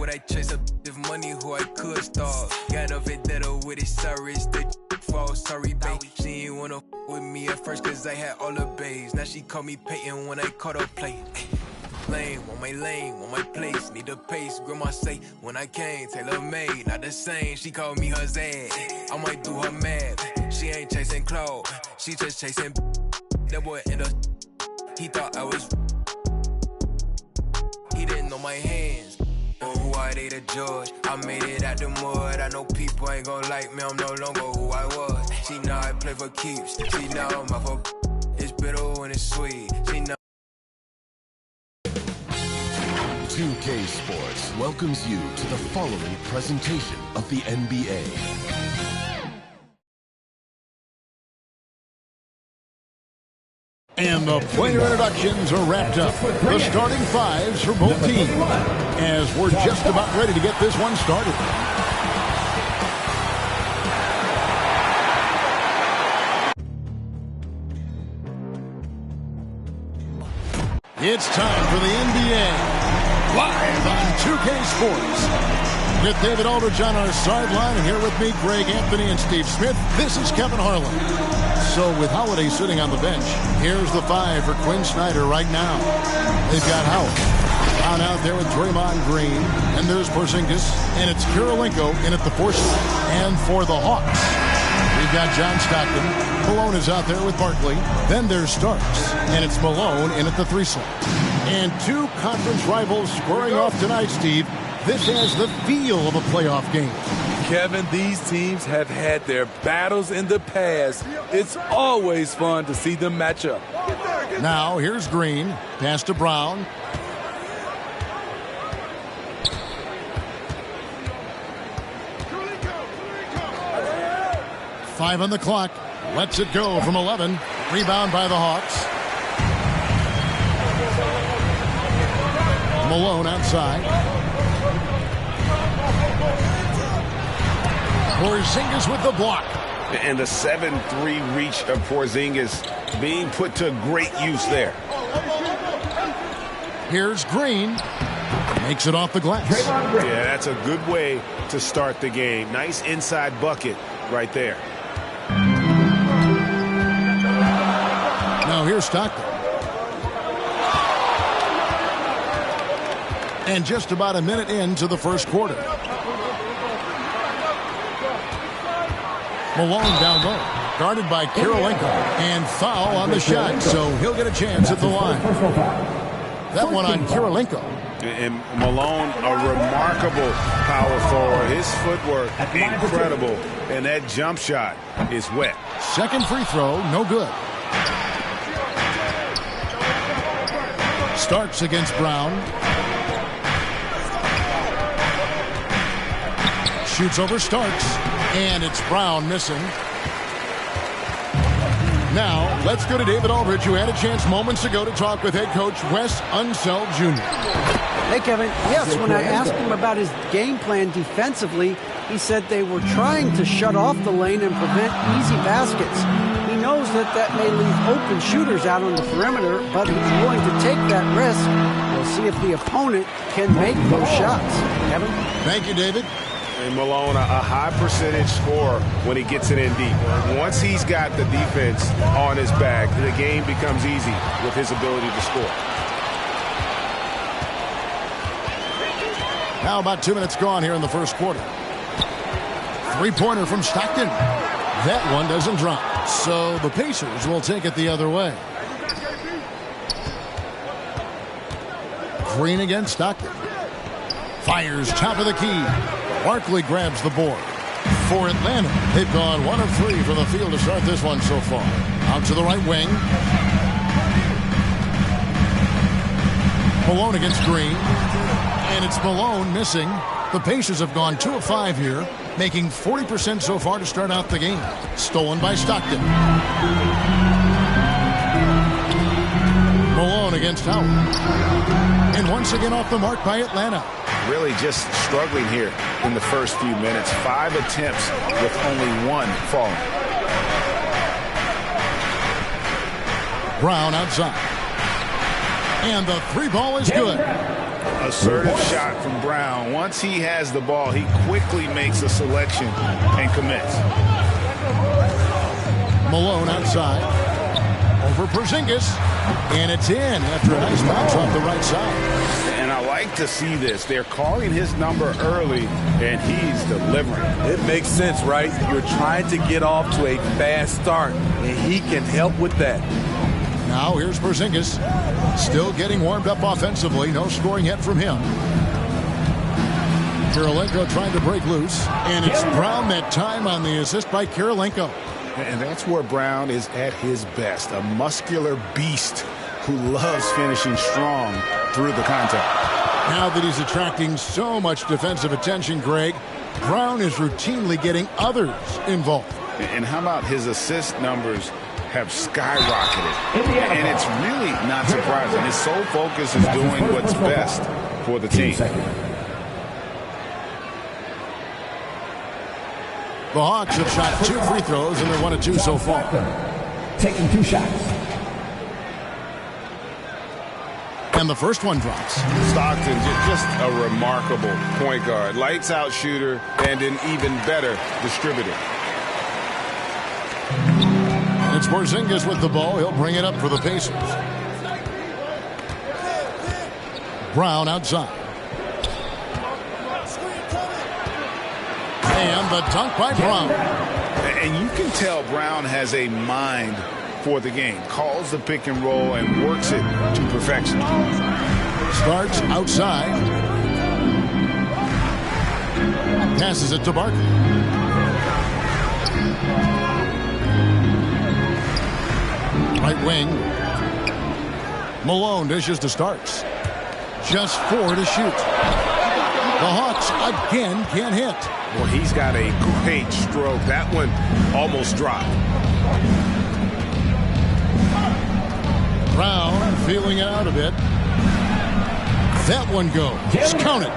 would I chase up if money who I could starve? Got a vendetta with it, sorry, it's the fall. Sorry, babe. She ain't wanna with me at first cause I had all the babes. Now she call me Peyton when I caught her play. Lane, want my place, need a pace. Grandma say, when I came, tailor made, not the same. She called me her Zad, I might do her mad. She ain't chasing clout, she just chasing. That boy in the, he thought I was. He didn't know my hands, or who I they to judge. I made it out the mud, I know people ain't gon' like me, I'm no longer who I was. She know I play for keeps, she know I'm out for. It's bitter when it's sweet, she know. 2K Sports welcomes you to the following presentation of the NBA. And the player introductions are wrapped up. The starting fives for both teams, as we're just about ready to get this one started. It's time for the NBA. Live on 2K Sports. With David Aldridge on our sideline, and here with me, Greg Anthony and Steve Smith, this is Kevin Harlan. So with Holiday sitting on the bench, here's the five for Quinn Snyder right now. They've got Howard down out there with Draymond Green, and there's Porzingis, and it's Kirilenko in at the 4 slot. And for the Hawks, we've got John Stockton. Malone is out there with Barkley. Then there's Starks, and it's Malone in at the 3 slot. And two conference rivals squaring off tonight, Steve. This has the feel of a playoff game. Kevin, these teams have had their battles in the past. It's always fun to see them match up. Now, here's Green. Pass to Brown. Five on the clock. Lets it go from 11. Rebound by the Hawks. Malone outside. Porzingis with the block. And the 7-3 reach of Porzingis being put to great use there. Here's Green. Makes it off the glass. Yeah, that's a good way to start the game. Nice inside bucket right there. Now here's Stockton. And just about a minute into the first quarter. Malone down low. Guarded by Kirilenko. And foul on the shot, so he'll get a chance at the line. That one on Kirilenko. And Malone, a remarkable power forward. His footwork, incredible. And that jump shot is wet. Second free throw, no good. Starks against Brown. Shoots over Starks. And it's Brown missing. Now, let's go to David Aldridge, who had a chance moments ago to talk with head coach Wes Unseld Jr. Hey, Kevin. Yes, when I asked him about his game plan defensively, he said they were trying to shut off the lane and prevent easy baskets. He knows that that may leave open shooters out on the perimeter, but he's willing to take that risk. We'll see if the opponent can make those shots. Kevin? Thank you, David. And Malone, a high percentage scorer when he gets it in deep. Once he's got the defense on his back, the game becomes easy with his ability to score. Now about 2 minutes gone here in the first quarter. Three-pointer from Stockton. That one doesn't drop. So the Pacers will take it the other way. Green against Stockton. Fires top of the key. Barkley grabs the board. For Atlanta, they've gone 1 of 3 from the field to start this one so far. Out to the right wing. Malone against Green. And it's Malone missing. The Pacers have gone 2 of 5 here, making 40% so far to start out the game. Stolen by Stockton. Malone against Howard. And once again off the mark by Atlanta. Really just struggling here in the first few minutes. 5 attempts with only 1 falling. Brown outside. And the 3 ball is good. Assertive shot from Brown. Once he has the ball, he quickly makes a selection and commits. Malone outside. Over Porzingis. And it's in after a nice bounce off the right side. And I like to see this. They're calling his number early, and he's delivering. It makes sense, right? You're trying to get off to a fast start, and he can help with that. Now here's Porzingis. Still getting warmed up offensively. No scoring yet from him. Kirilenko trying to break loose. And it's Brown that time on the assist by Kirilenko. And that's where Brown is at his best. A muscular beast who loves finishing strong through the contact. Now that he's attracting so much defensive attention, Greg, Brown is routinely getting others involved. And how about his assist numbers have skyrocketed? And it's really not surprising. His sole focus is doing what's best for the team. The Hawks have shot 2 free throws, and they're 1 of 2 so far. Taking 2 shots. And the first one drops. Stockton, just a remarkable point guard. Lights out shooter and an even better distributor. It's Porzingis with the ball. He'll bring it up for the Pacers. Brown outside. And the dunk by Brown. And you can tell Brown has a mind for the game. Calls the pick and roll and works it to perfection. Starts outside. Passes it to Barkley. Right wing. Malone dishes to Starks. Just 4 to shoot. The Hawks again can't hit. Well, he's got a great stroke. That one almost dropped. Brown feeling it out a bit. That one goes. Count it.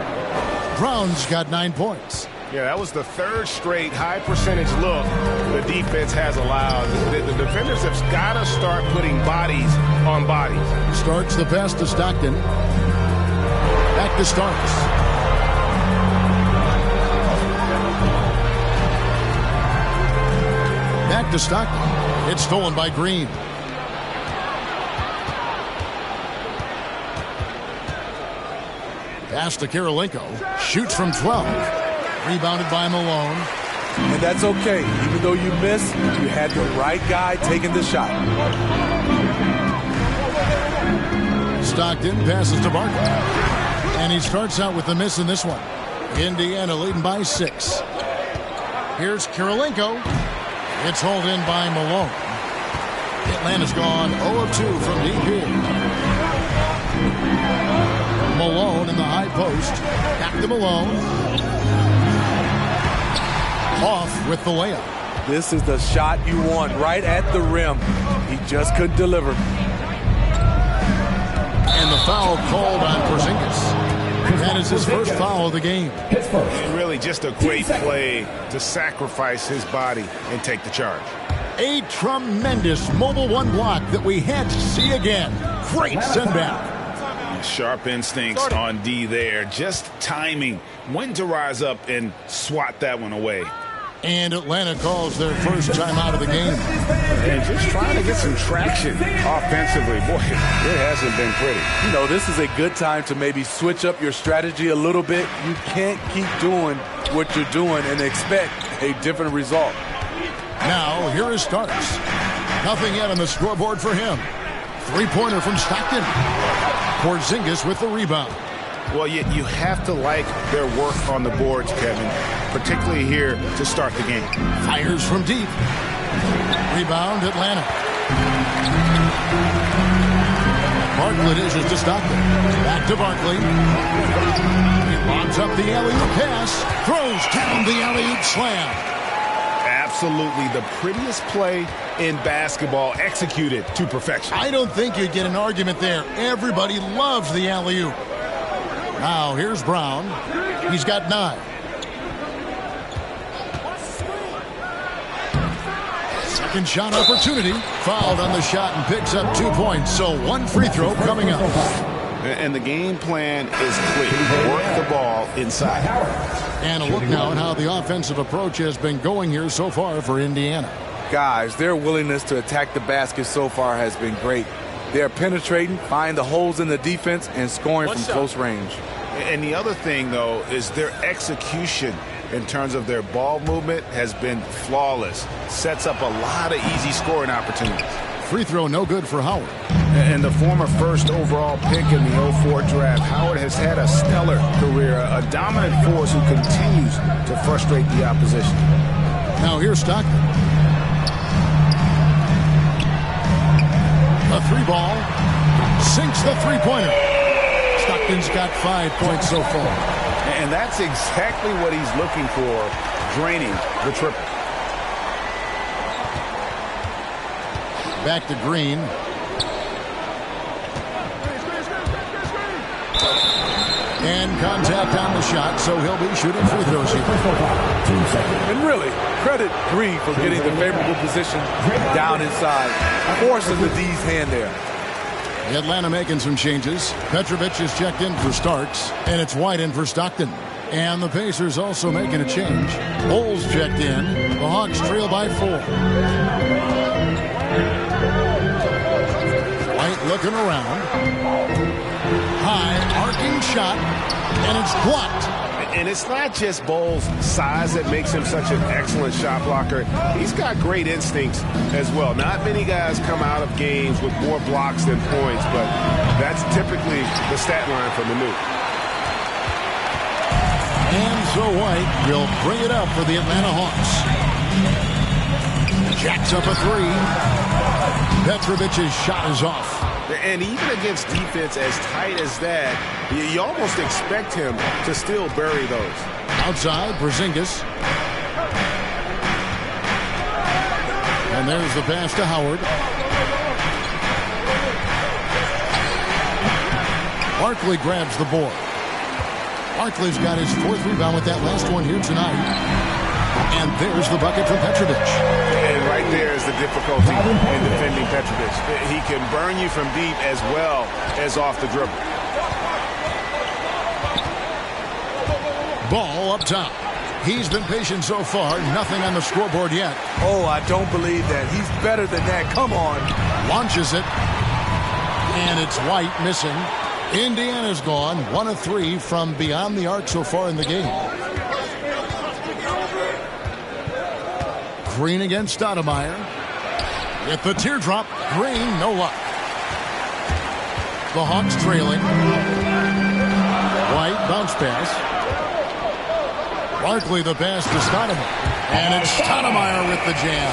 Brown's got 9 points. Yeah, that was the 3rd straight high percentage look the defense has allowed. The defenders have got to start putting bodies on bodies. Starts the pass to Stockton. Back to Starks. Back to Stockton. It's stolen by Green. Pass to Kirilenko. Shoots from 12. Rebounded by Malone. And that's okay. Even though you missed, you had the right guy taking the shot. Stockton passes to Barkley. And he starts out with the miss in this one. Indiana leading by 6. Here's Kirilenko. It's hauled in by Malone. Atlanta's gone 0 of 2 from deep here. Malone in the high post. Back to Malone. Off with the layup. This is the shot you want right at the rim. He just couldn't deliver. And the foul called on Porzingis. That is his first foul of the game. Really just a great play to sacrifice his body and take the charge. A tremendous mobile 1 block that we had to see again. Great send back. Sharp instincts on D there. Just timing when to rise up and swat that one away. And Atlanta calls their first time out of the game. And just trying to get some traction offensively. Boy, it hasn't been pretty. You know, this is a good time to maybe switch up your strategy a little bit. You can't keep doing what you're doing and expect a different result. Now, here is Starks. Nothing yet on the scoreboard for him. 3-pointer from Stockton. Porzingis with the rebound. Well, you have to like their work on the boards, Kevin, particularly here to start the game. Fires from deep. Rebound, Atlanta. Barkley dishes to Stockton. Back to Barkley. He lobs up the alley-oop pass. Throws down the alley-oop slam. Absolutely the prettiest play in basketball, executed to perfection. I don't think you'd get an argument there. Everybody loves the alley-oop. Now, here's Brown. He's got 9. Second shot opportunity. Fouled on the shot and picks up 2 points. So 1 free throw coming up. And the game plan is clear. Work the ball inside. And a look now at how the offensive approach has been going here so far for Indiana. Guys, their willingness to attack the basket so far has been great. They're penetrating, finding the holes in the defense, and scoring from close range. And the other thing, though, is their execution in terms of their ball movement has been flawless. Sets up a lot of easy scoring opportunities. Free throw no good for Howard. And the former first overall pick in the 04 draft, Howard has had a stellar career, a dominant force who continues to frustrate the opposition. Now here's Stockton. A three ball. Sinks the three-pointer. Stockton's got 5 points so far. And that's exactly what he's looking for, draining the triple. Back to Green. And contact on the shot, so he'll be shooting free throws here. And really, credit Green for getting the favorable position down inside, forcing the D's hand there. Atlanta making some changes. Petrovic is checked in for Starks, and it's White in for Stockton. And the Pacers also making a change. Bulls checked in. The Hawks trail by 4. White looking around. High, arcing shot, and it's blocked. And it's not just Bull's size that makes him such an excellent shot blocker. He's got great instincts as well. Not many guys come out of games with more blocks than points, but that's typically the stat line from the Nuke. And so White will bring it up for the Atlanta Hawks. Jacks up a three. Petrovic's shot is off. And even against defense as tight as that, you almost expect him to still bury those. Outside, Porzingis. And there's the pass to Howard. Barkley grabs the board. Barkley's got his 4th rebound with that last one here tonight. And there's the bucket from Petrovic. And right there is the difficulty in defending Petrovic. He can burn you from deep as well as off the dribble. Ball up top. He's been patient so far. Nothing on the scoreboard yet. Oh, I don't believe that. He's better than that. Come on. Launches it. And it's White missing. Indiana's gone 1 of 3 from beyond the arc so far in the game. Green against Stoudemire. With the teardrop, Green, no luck. The Hawks trailing. White bounce pass. Barkley the pass to Stoudemire. And it's Stoudemire with the jam.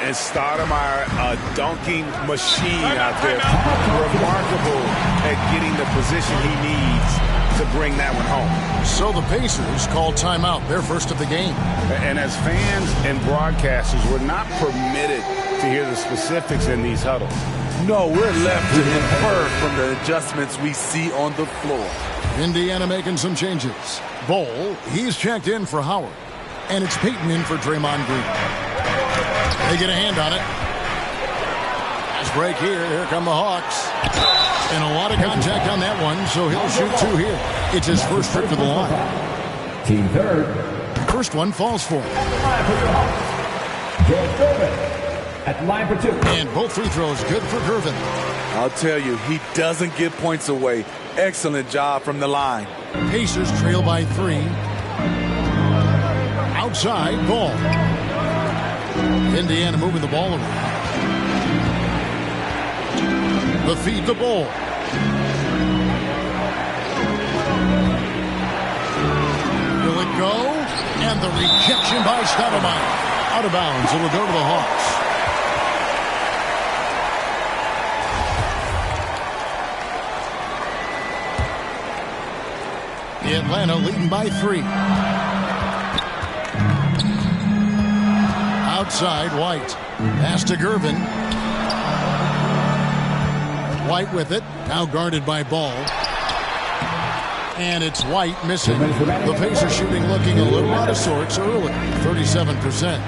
And Stoudemire, a dunking machine out there. Remarkable at getting the position he needs to bring that one home. So the Pacers call timeout, their first of the game. And as fans and broadcasters, we're not permitted to hear the specifics in these huddles. No, we're left to infer from the adjustments we see on the floor. Indiana making some changes. Bol, he's checked in for Howard. And it's Payton in for Draymond Green. They get a hand on it. Nice break here. Here come the Hawks. And a lot of contact on that one, so he'll shoot 2 here. It's his first trip to the line. Team third. First one falls for him. George Gervin at the line for 2. And both free throws good for Gervin. I'll tell you, he doesn't give points away. Excellent job from the line. Pacers trail by 3. Outside, ball. Indiana moving the ball around. The feed to Bol. Will it go? And the rejection by Stoudemire. Out of bounds. It will go to the Hawks. Atlanta leading by 3. Outside, White. Pass to Gervin. White with it. Now guarded by Ball. And it's White missing. The Pacers shooting looking a little out of sorts early. 37%.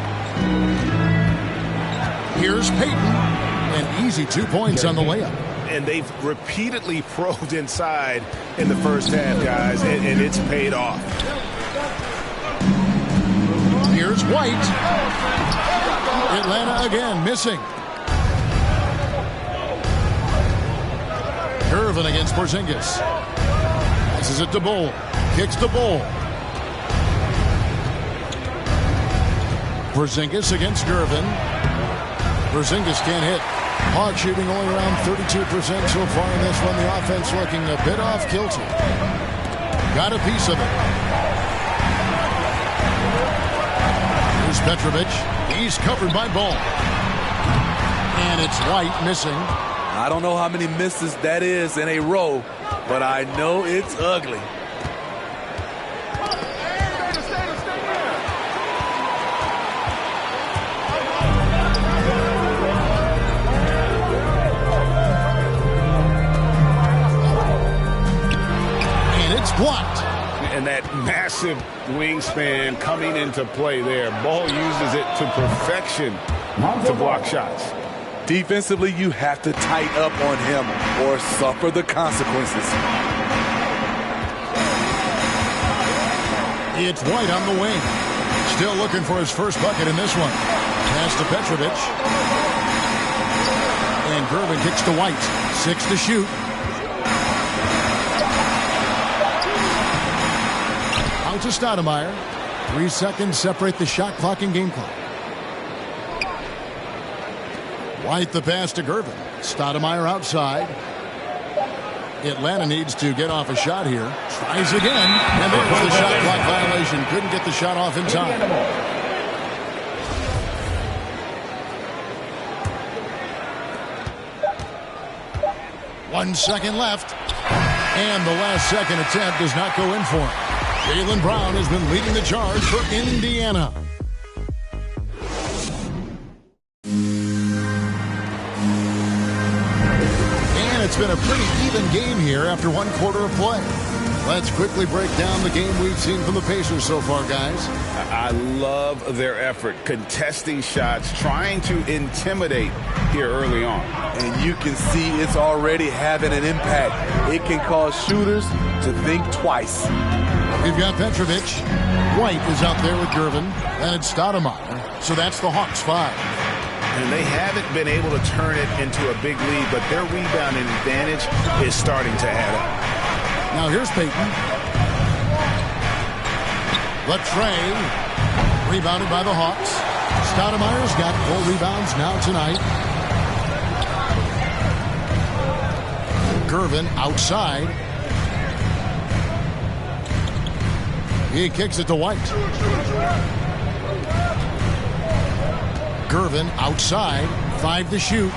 Here's Payton. An easy 2 points on the layup. And they've repeatedly probed inside in the first half, guys, and it's paid off. Here's White. Atlanta again missing. Gervin against Porzingis. Passes it to Bull. Kicks to Bull. Porzingis against Gervin. Porzingis can't hit. Hawks shooting only around 32% so far in this one. The offense looking a bit off kilter. Got a piece of it. Here's Petrovic. He's covered by Ball. And it's White missing. I don't know how many misses that is in a row, but I know it's ugly. Blocked. And that massive wingspan coming into play there. Ball uses it to perfection to block shots. Defensively, you have to tighten up on him or suffer the consequences. It's White on the wing. Still looking for his first bucket in this one. Pass to Petrovic. And Gervin kicks to White. 6 to shoot. To Stoudemire. 3 seconds separate the shot clock and game clock. White the pass to Gervin. Stoudemire outside. Atlanta needs to get off a shot here. Tries again. And there's the shot clock violation. Couldn't get the shot off in time. 1 second left. And the last second attempt does not go in for him. Jaylen Brown has been leading the charge for Indiana. And it's been a pretty even game here after 1 quarter of play. Let's quickly break down the game we've seen from the Pacers so far, guys. I love their effort, contesting shots, trying to intimidate here early on. And you can see it's already having an impact. It can cause shooters to think twice. We've got Petrovic. White is out there with Gervin. And it's Stoudemire. So that's the Hawks 5. And they haven't been able to turn it into a big lead, but their rebounding advantage is starting to add up. Now here's Payton. Latrey. Rebounded by the Hawks. Stoudemire's got 4 rebounds now tonight. Gervin outside. He kicks it to White. Gervin outside. 5 to shoot.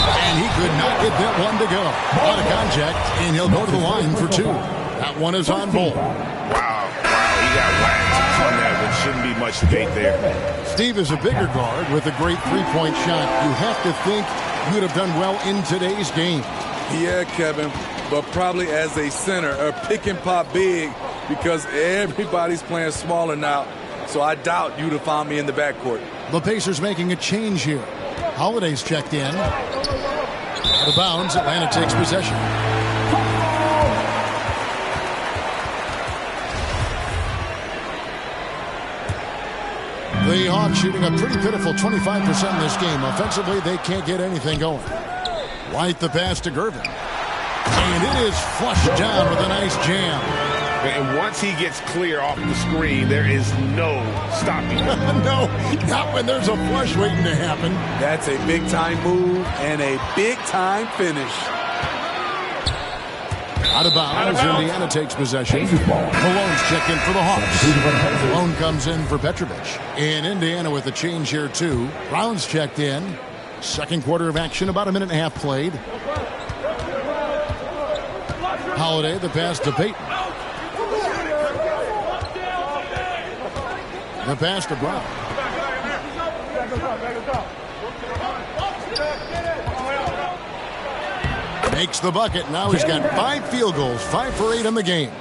And he could not get that one to go. Out of contact, and he'll go to the line for 2. That one is on Bull. Wow, he got whacked on that, but shouldn't be much debate there. Steve is a bigger guard with a great three-point shot. You have to think you'd have done well in today's game. Yeah, Kevin, but probably as a center, a pick and pop big, because everybody's playing smaller now. So I doubt you'd have found me in the backcourt. The Pacers making a change here. Holiday's checked in. Out of bounds, Atlanta takes possession. The Hawks shooting a pretty pitiful 25% in this game. Offensively, they can't get anything going. White the pass to Gervin. And it is flushed down with a nice jam. And once he gets clear off the screen, there is no stopping him. No, not when there's a flush waiting to happen. That's a big-time move and a big-time finish. Out of bounds, Indiana takes possession. Malones checked in for the Hawks. Malone comes in for Petrovic. And Indiana with a change here, too. Brown's checked in. Second quarter of action, about a minute and a half played. Holiday, the pass to Payton. The pass to Brown. Makes the bucket. Now he's got 5 field goals, 5 for 8 in the game.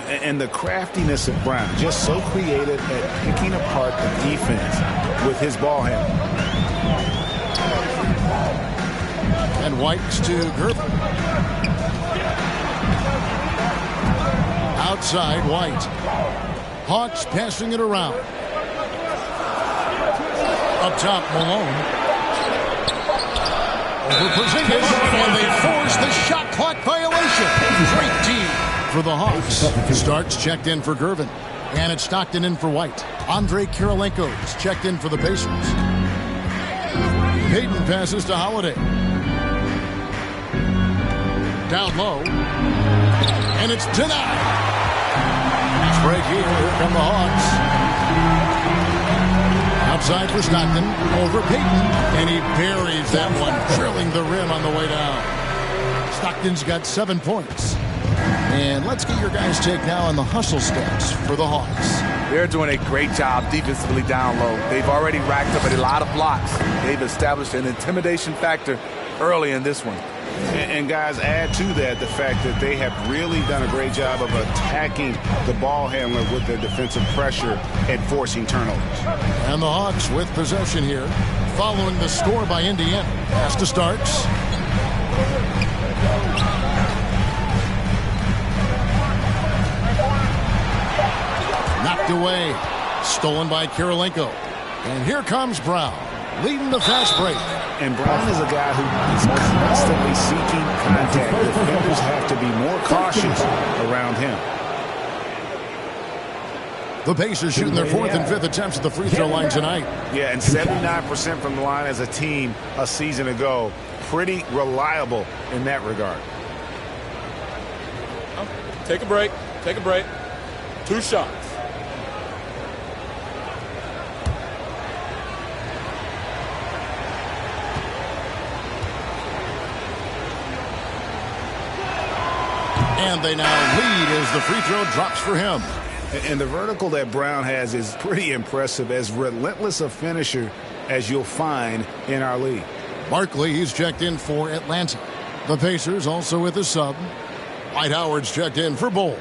And the craftiness of Brown, just so creative at picking apart the defense with his ball handling. And White's to Gervin. Outside, White. Hawks passing it around. Up top, Malone. Over Porzingis, and they force the shot clock violation. Great D for the Hawks. Starks checked in for Gervin. And it's Stockton in for White. Andre Kirilenko's checked in for the Pacers. Payton passes to Holiday. Down low. And it's denied. Break here. Here come the Hawks. Outside for Stockton. Over Payton. And he buries that one, drilling the rim on the way down. Stockton's got 7 points. And let's get your guys' take now on the hustle stats for the Hawks. They're doing a great job defensively down low. They've already racked up a lot of blocks. They've established an intimidation factor early in this one. And guys, add to that the fact that they have really done a great job of attacking the ball handler with their defensive pressure and forcing turnovers. And the Hawks with possession here, following the score by Indiana. Pass to Starks. Knocked away. Stolen by Kirilenko. And here comes Brown, leading the fast break. And Brown is a guy who is constantly seeking contact. Defenders have to be more cautious around him. The Pacers shooting their 4th and 5th attempts at the free throw line tonight. Yeah, and 79% from the line as a team a season ago. Pretty reliable in that regard. Take a break. Take a break. 2 shots. And they now lead as the free throw drops for him. And the vertical that Brown has is pretty impressive, as relentless a finisher as you'll find in our league. Barkley, he's checked in for Atlanta. The Pacers also with a sub. Dwight Howard's checked in for Bold.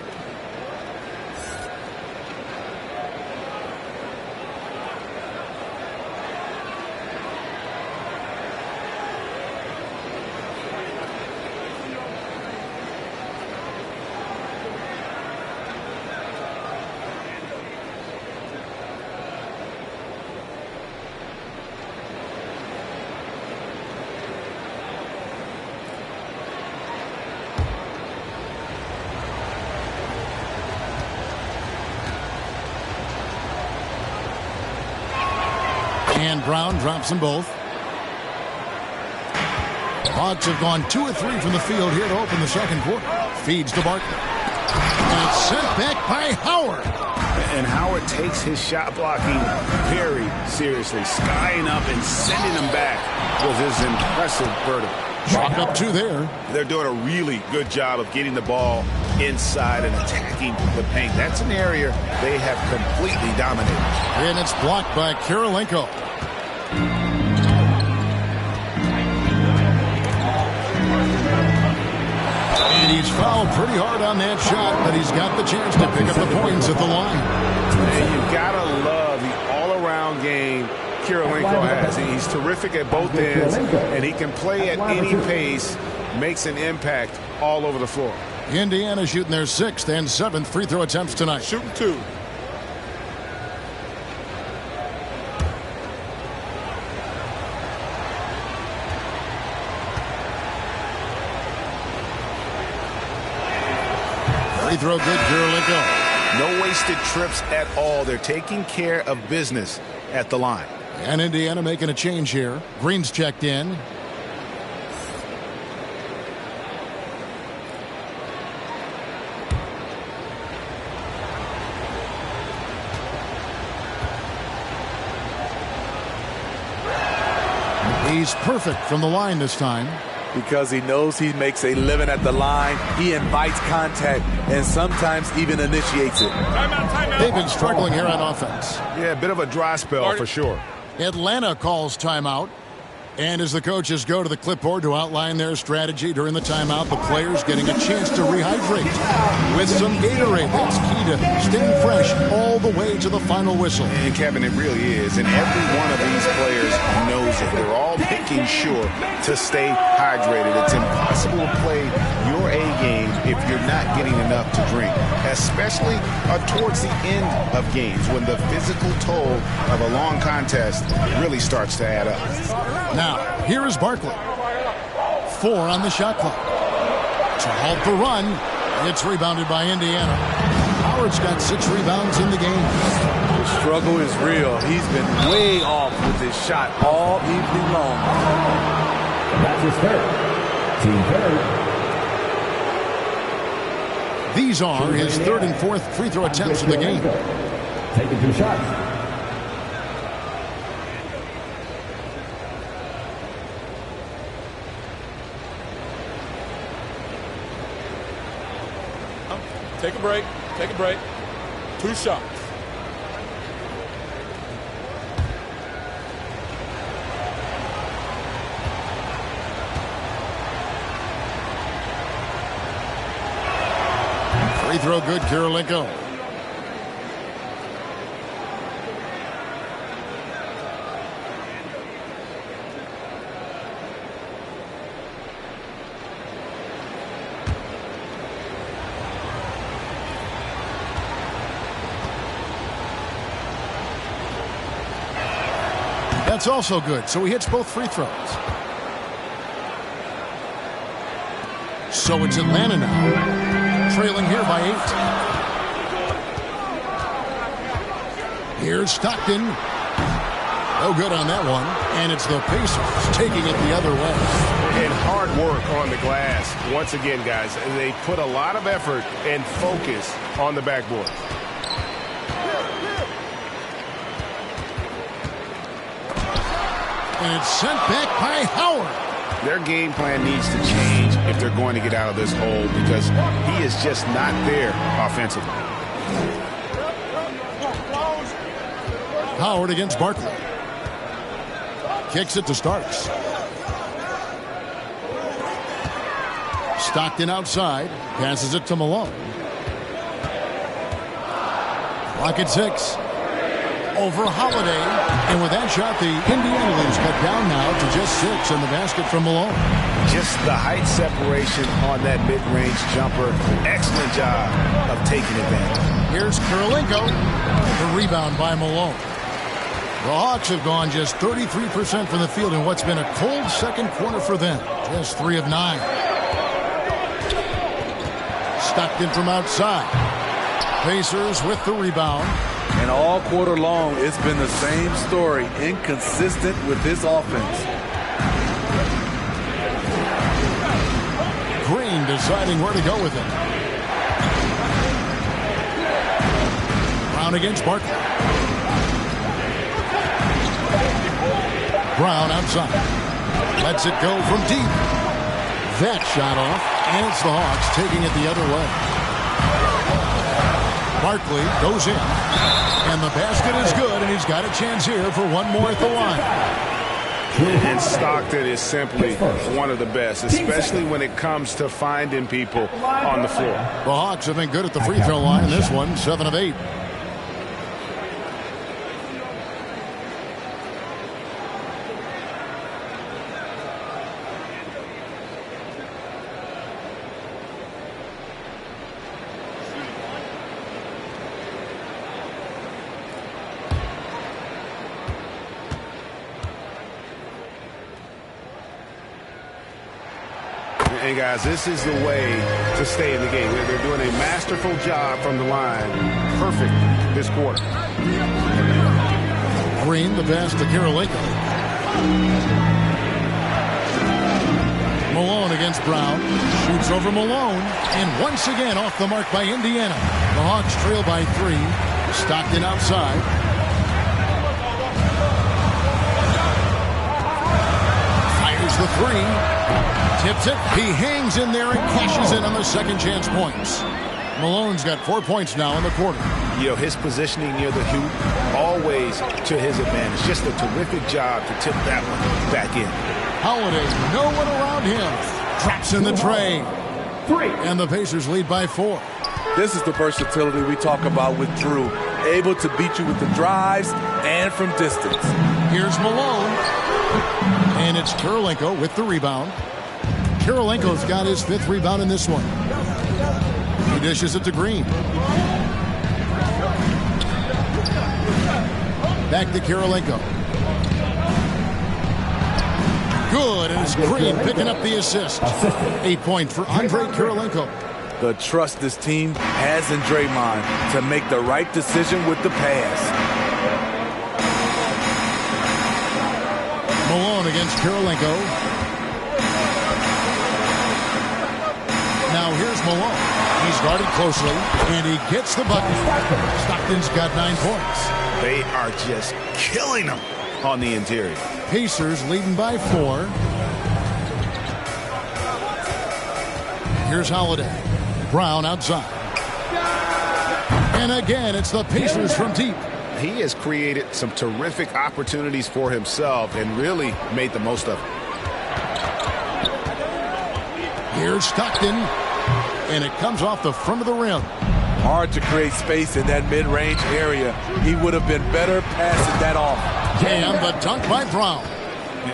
And Brown drops them both. Hawks have gone 2 of 3 from the field here to open the second quarter. Feeds to Barkley. And it's sent back by Howard. And Howard takes his shot blocking very seriously. Skying up and sending him back with his impressive vertical. Chalk up 2 there. They're doing a really good job of getting the ball inside and attacking the paint. That's an area they have completely dominated. And it's blocked by Kirilenko. And he's fouled pretty hard on that shot, but he's got the chance to pick up the points at the line. And you've got to love the all-around game Kirilenko has. He's terrific at both ends, and he can play at any pace, makes an impact all over the floor. Indiana shooting their 6th and 7th free throw attempts tonight. Shooting 2. Free throw good, Kirilenko. No wasted trips at all. They're taking care of business at the line. And Indiana making a change here. Green's checked in. He's perfect from the line this time. Because he knows he makes a living at the line. He invites contact and sometimes even initiates it. Timeout. They've been struggling here on offense. Yeah, a bit of a dry spell for sure. Atlanta calls timeout. And as the coaches go to the clipboard to outline their strategy during the timeout, the players getting a chance to rehydrate with some Gatorade. That's key to staying fresh all the way to the final whistle. And Kevin, it really is. And every one of these players knows it. They're all making sure to stay hydrated. It's impossible to play your A game if you're not getting enough to drink, especially towards the end of games when the physical toll of a long contest really starts to add up. Now, here is Barkley. 4 on the shot clock. To halt the run, it's rebounded by Indiana. Howard's got 6 rebounds in the game. The struggle is real. He's been way off with his shot all evening long. That's his third. Team third. These are his 3rd and 4th free throw attempts of the game. Taking 2 shots. Take a break. Take a break. 2 shots. Free throw good, Kirilenko. That's also good, so he hits both free throws. So it's Atlanta now, trailing here by 8. Here's Stockton. No good on that one, and it's the Pacers taking it the other way. And hard work on the glass. Once again, guys, they put a lot of effort and focus on the backboard. And it's sent back by Howard. Their game plan needs to change if they're going to get out of this hole because he is just not there offensively. Howard against Barkley. Kicks it to Starks. Stockton outside. Passes it to Malone. Clock at 6. Over Holiday, and with that shot, the Indiana lead's cut down now to just 6 in the basket from Malone. Just the height separation on that mid-range jumper. Excellent job of taking advantage. Here's Kirilenko. The rebound by Malone. The Hawks have gone just 33% from the field in what's been a cold second quarter for them. Just 3 of 9. Stockton from outside. Pacers with the rebound. And all quarter long, it's been the same story. Inconsistent with his offense. Green deciding where to go with it. Brown against Barkley. Brown outside. Lets it go from deep. That shot off, and it's the Hawks taking it the other way. Barkley goes in, and the basket is good, and he's got a chance here for one more at the line. And Stockton is simply one of the best, especially when it comes to finding people on the floor. The Hawks have been good at the free throw line in this one, 7 of 8. And guys, this is the way to stay in the game. They're doing a masterful job from the line. Perfect this quarter. Green, the pass to Kirilenko. Malone against Brown. Shoots over Malone. And once again off the mark by Indiana. The Hawks trail by 3. Stockton outside. Fires the 3. Tips it. He hangs in there and cashes in on the second chance points. Malone's got 4 points now in the quarter. You know, his positioning near the hoop, always to his advantage. Just a terrific job to tip that one back in. Holiday, no one around him. Drops in the tray. And the Pacers lead by 4. This is the versatility we talk about with Drew. Able to beat you with the drives and from distance. Here's Malone. And it's Kirilenko with the rebound. Kirilenko's got his 5th rebound in this one. He dishes it to Green. Back to Kirilenko. Good, and it's Green picking up the assist. 8 points for Andre Kirilenko. The trust this team has in Draymond to make the right decision with the pass. Malone against Kirilenko. Now here's Malone. He's guarded closely, and he gets the bucket. Stockton's got 9 points. They are just killing them on the interior. Pacers leading by 4. Here's Holiday. Brown outside. And again, it's the Pacers from deep. He has created some terrific opportunities for himself and really made the most of it. Here's Stockton. And it comes off the front of the rim. Hard to create space in that mid-range area. He would have been better passing that off. And the dunk by Brown.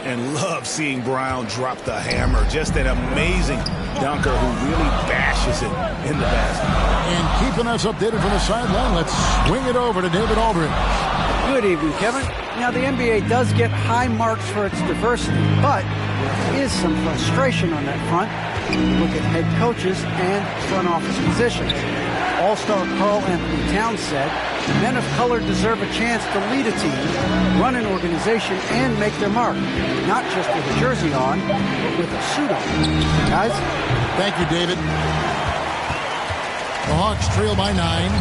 And love seeing Brown drop the hammer. Just an amazing dunker who really bashes it in the basket. And keeping us updated from the sideline, let's swing it over to David Aldridge. Good evening, Kevin. Now, the NBA does get high marks for its diversity, but there is some frustration on that front. Look at head coaches and front office positions. All-star Karl Anthony Towns said, men of color deserve a chance to lead a team, run an organization, and make their mark. Not just with a jersey on, but with a suit on. Guys? Thank you, David. The Hawks trail by 9.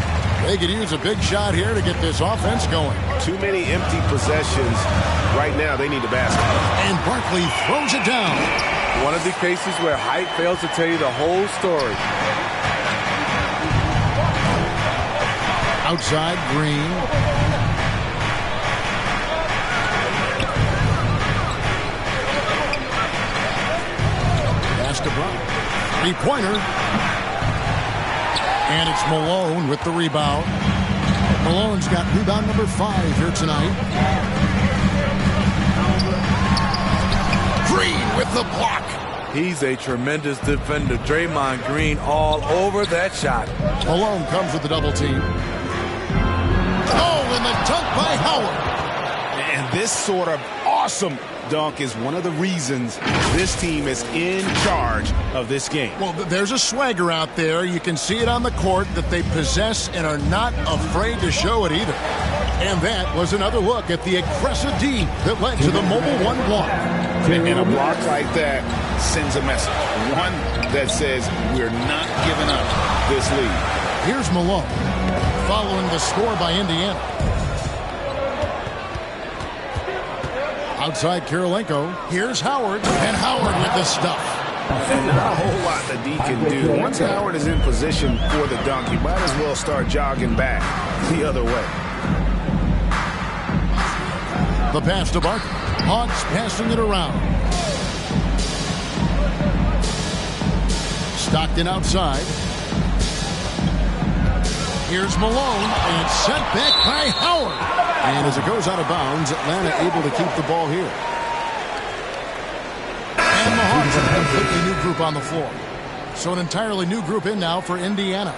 They could use a big shot here to get this offense going. Too many empty possessions. Right now, they need a basket. And Barkley throws it down. One of the cases where height fails to tell you the whole story. Outside, Green. Pass to Brown. 3-pointer. And it's Malone with the rebound. Malone's got rebound number 5 here tonight. Green with the block. He's a tremendous defender. Draymond Green all over that shot. Malone comes with the double team. Oh, and the dunk by Howard. And this sort of awesome dunk is one of the reasons this team is in charge of this game. Well, there's a swagger out there. You can see it on the court that they possess and are not afraid to show it either. And that was another look at the aggressive D that led to the mobile 1 block. And a block like that sends a message. One that says we're not giving up this lead. Here's Malone following the score by Indiana. Outside Kirilenko. Here's Howard. And Howard with the stuff. And not a whole lot that D can do. Once Howard is in position for the dunk, he might as well start jogging back the other way. The pass to Barkley. Hawks passing it around. Stockton outside. Here's Malone, and it's sent back by Howard. And as it goes out of bounds, Atlanta able to keep the ball here. And the Hawks have a completely new group on the floor. So an entirely new group in now for Indiana.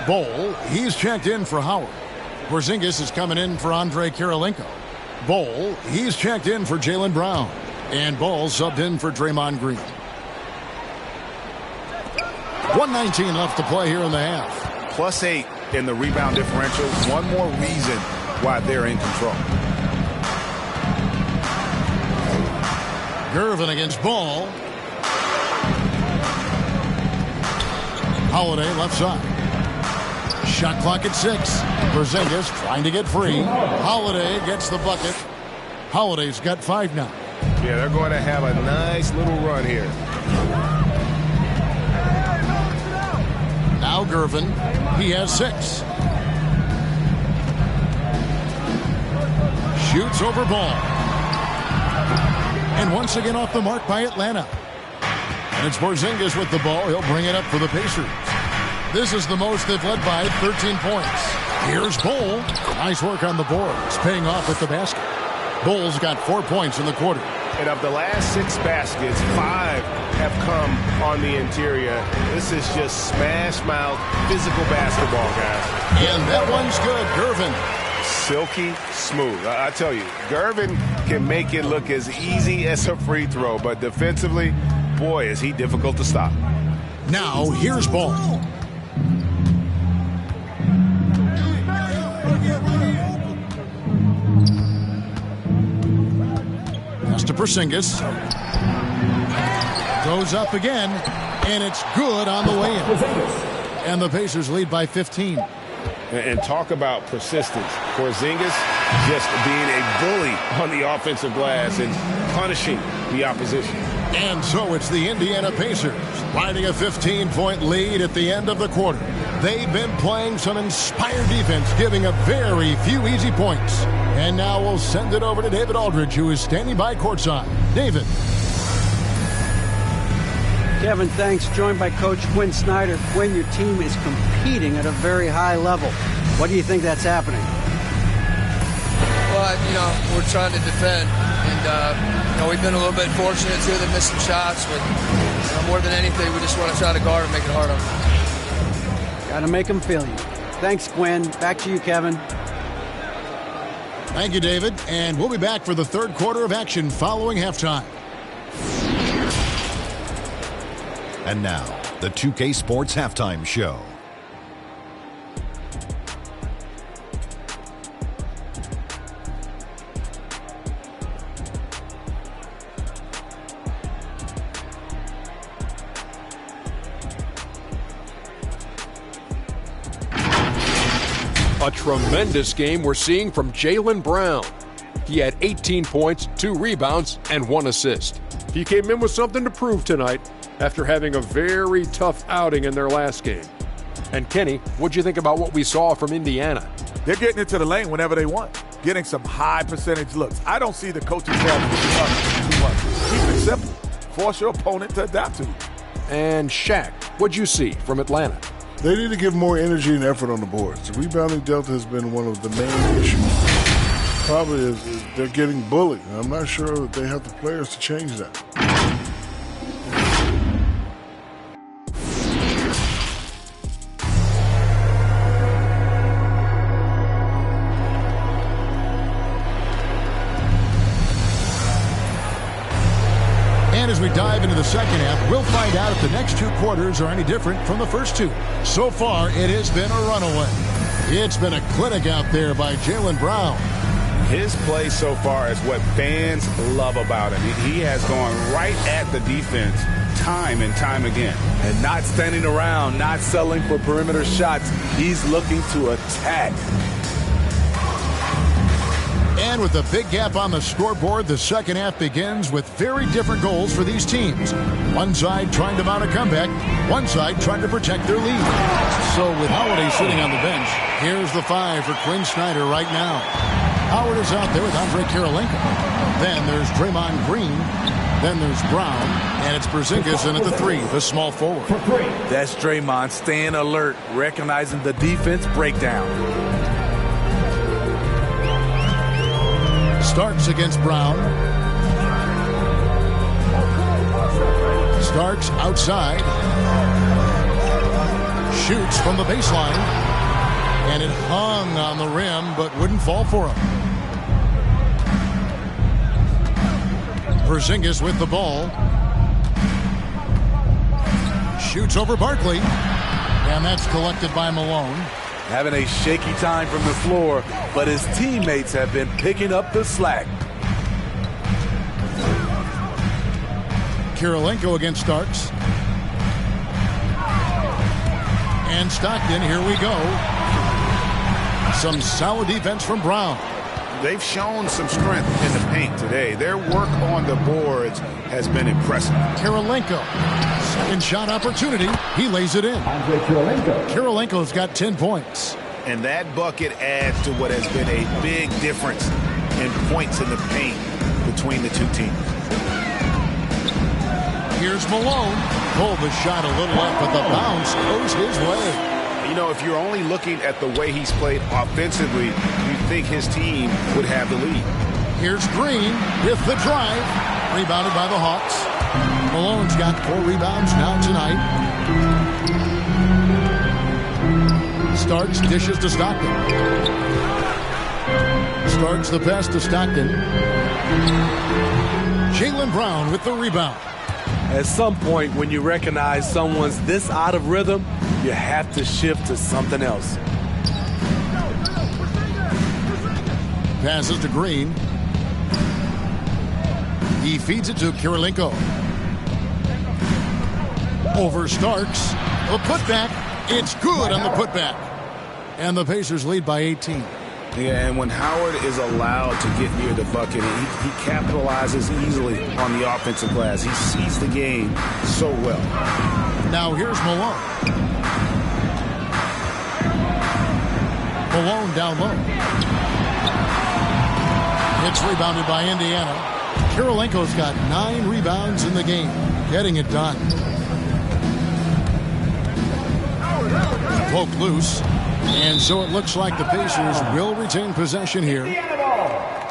Bol, he's checked in for Howard. Porzingis is coming in for Andre Kirilenko. Bol, he's checked in for Jaylen Brown. And Bol subbed in for Draymond Green. 1:19 left to play here in the half. +8 in the rebound differential. One more reason why they're in control. Gervin against Ball. Holiday left side. Shot clock at 6. Porzingis trying to get free. Holiday gets the bucket. Holiday's got 5 now. Yeah, they're going to have a nice little run here. Now Gervin. He has 6. Shoots over ball. And once again off the mark by Atlanta. And it's Porzingis with the ball. He'll bring it up for the Pacers. This is the most they've led by 13 points. Here's Bull. Nice work on the boards, paying off with the basket. Bull's got 4 points in the quarter. And of the last 6 baskets, 5 have come on the interior. This is just smash mouth physical basketball, guys. And that one's good. Gervin. Silky smooth. I tell you, Gervin can make it look as easy as a free throw, but defensively, boy, is he difficult to stop. Now, here's Ball. Pass to Porzingis. Goes up again, and it's good on the way in. And the Pacers lead by 15. And talk about persistence. Porzingis just being a bully on the offensive glass and punishing the opposition. And so it's the Indiana Pacers riding a 15-point lead at the end of the quarter. They've been playing some inspired defense, giving up very few easy points. And now we'll send it over to David Aldridge, who is standing by courtside. David. Kevin, thanks. Joined by Coach Quinn Snyder. Quinn, your team is competing at a very high level. What do you think that's happening? Well, we're trying to defend. And, we've been a little bit fortunate, too, to miss some shots. But more than anything, we just want to try to guard and make it hard on them. Got to make them feel you. Thanks, Quinn. Back to you, Kevin. Thank you, David. And we'll be back for the third quarter of action following halftime. And now, the 2K Sports Halftime Show. A tremendous game we're seeing from Jaylen Brown. He had 18 points, 2 rebounds, and 1 assist. He came in with something to prove tonight after having a very tough outing in their last game. And Kenny, what'd you think about what we saw from Indiana? They're getting into the lane whenever they want, getting some high percentage looks. I don't see the coaching staff too much. Keep it simple. Force your opponent to adapt to you. And Shaq, what'd you see from Atlanta? They need to give more energy and effort on the boards. The rebounding delta has been one of the main issues. Probably is they're getting bullied. I'm not sure that they have the players to change that. And as we dive into the second half, we'll find out if the next 2 quarters are any different from the first 2. So far, it has been a runaway. It's been a clinic out there by Jaylen Brown. His play so far is what fans love about him. He has gone right at the defense time and time again. And not standing around, not settling for perimeter shots. He's looking to attack. And with a big gap on the scoreboard, the second half begins with very different goals for these teams. One side trying to mount a comeback, one side trying to protect their lead. So with Holiday sitting on the bench, here's the 5 for Quinn Snyder right now. Howard is out there with Andre Kirilenko. Then there's Draymond Green. Then there's Brown. And it's Porzingis in at the 3, the small forward. That's Draymond staying alert, recognizing the defense breakdown. Starks against Brown. Starks outside. Shoots from the baseline. And it hung on the rim, but wouldn't fall for him. Porzingis with the ball. Shoots over Barkley. And that's collected by Malone. Having a shaky time from the floor, but his teammates have been picking up the slack. Kirilenko against Starks. And Stockton, here we go. Some solid defense from Brown. They've shown some strength in the paint today. Their work on the boards has been impressive. Kirilenko. Second shot opportunity. He lays it in. Andre Kirilenko. Kirilenko's got 10 points. And that bucket adds to what has been a big difference in points in the paint between the two teams. Here's Malone. Pulled the shot a little up, but the bounce goes his way. You know, if you're only looking at the way he's played offensively, you'd think his team would have the lead. Here's Green with the drive. Rebounded by the Hawks. Malone's got 4 rebounds now tonight. Starks dishes to Stockton. Starks the pass to Stockton. Jaylen Brown with the rebound. At some point, when you recognize someone's this out of rhythm, you have to shift to something else. Passes to Green. He feeds it to Kirilenko. Over Starks. A putback. It's good on the putback. And the Pacers lead by 18. Yeah, and when Howard is allowed to get near the bucket, he capitalizes easily on the offensive glass. He sees the game so well. Now here's Malone. Malone down low. It's rebounded by Indiana. Kirilenko's got 9 rebounds in the game. Getting it done. Poked loose. And so it looks like the Pacers will retain possession here.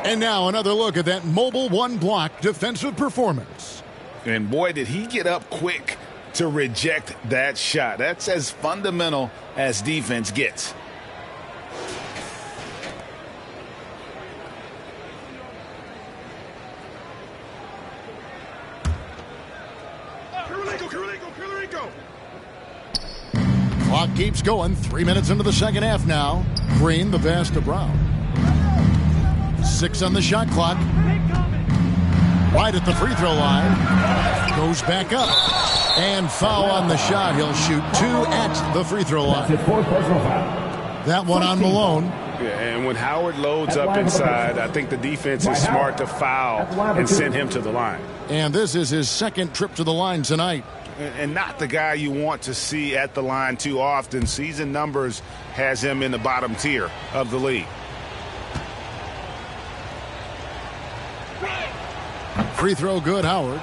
And now another look at that mobile one-block defensive performance. And boy, did he get up quick to reject that shot. That's as fundamental as defense gets. Clock keeps going. 3 minutes into the second half now. Green, the pass to Brown. 6 on the shot clock. Right at the free throw line. Goes back up. And foul on the shot. He'll shoot 2 at the free throw line. That one on Malone. Yeah, and when Howard loads up inside, I think the defense is smart to foul and send him to the line. And this is his second trip to the line tonight. And not the guy you want to see at the line too often. Season numbers has him in the bottom tier of the league. Free throw good, Howard.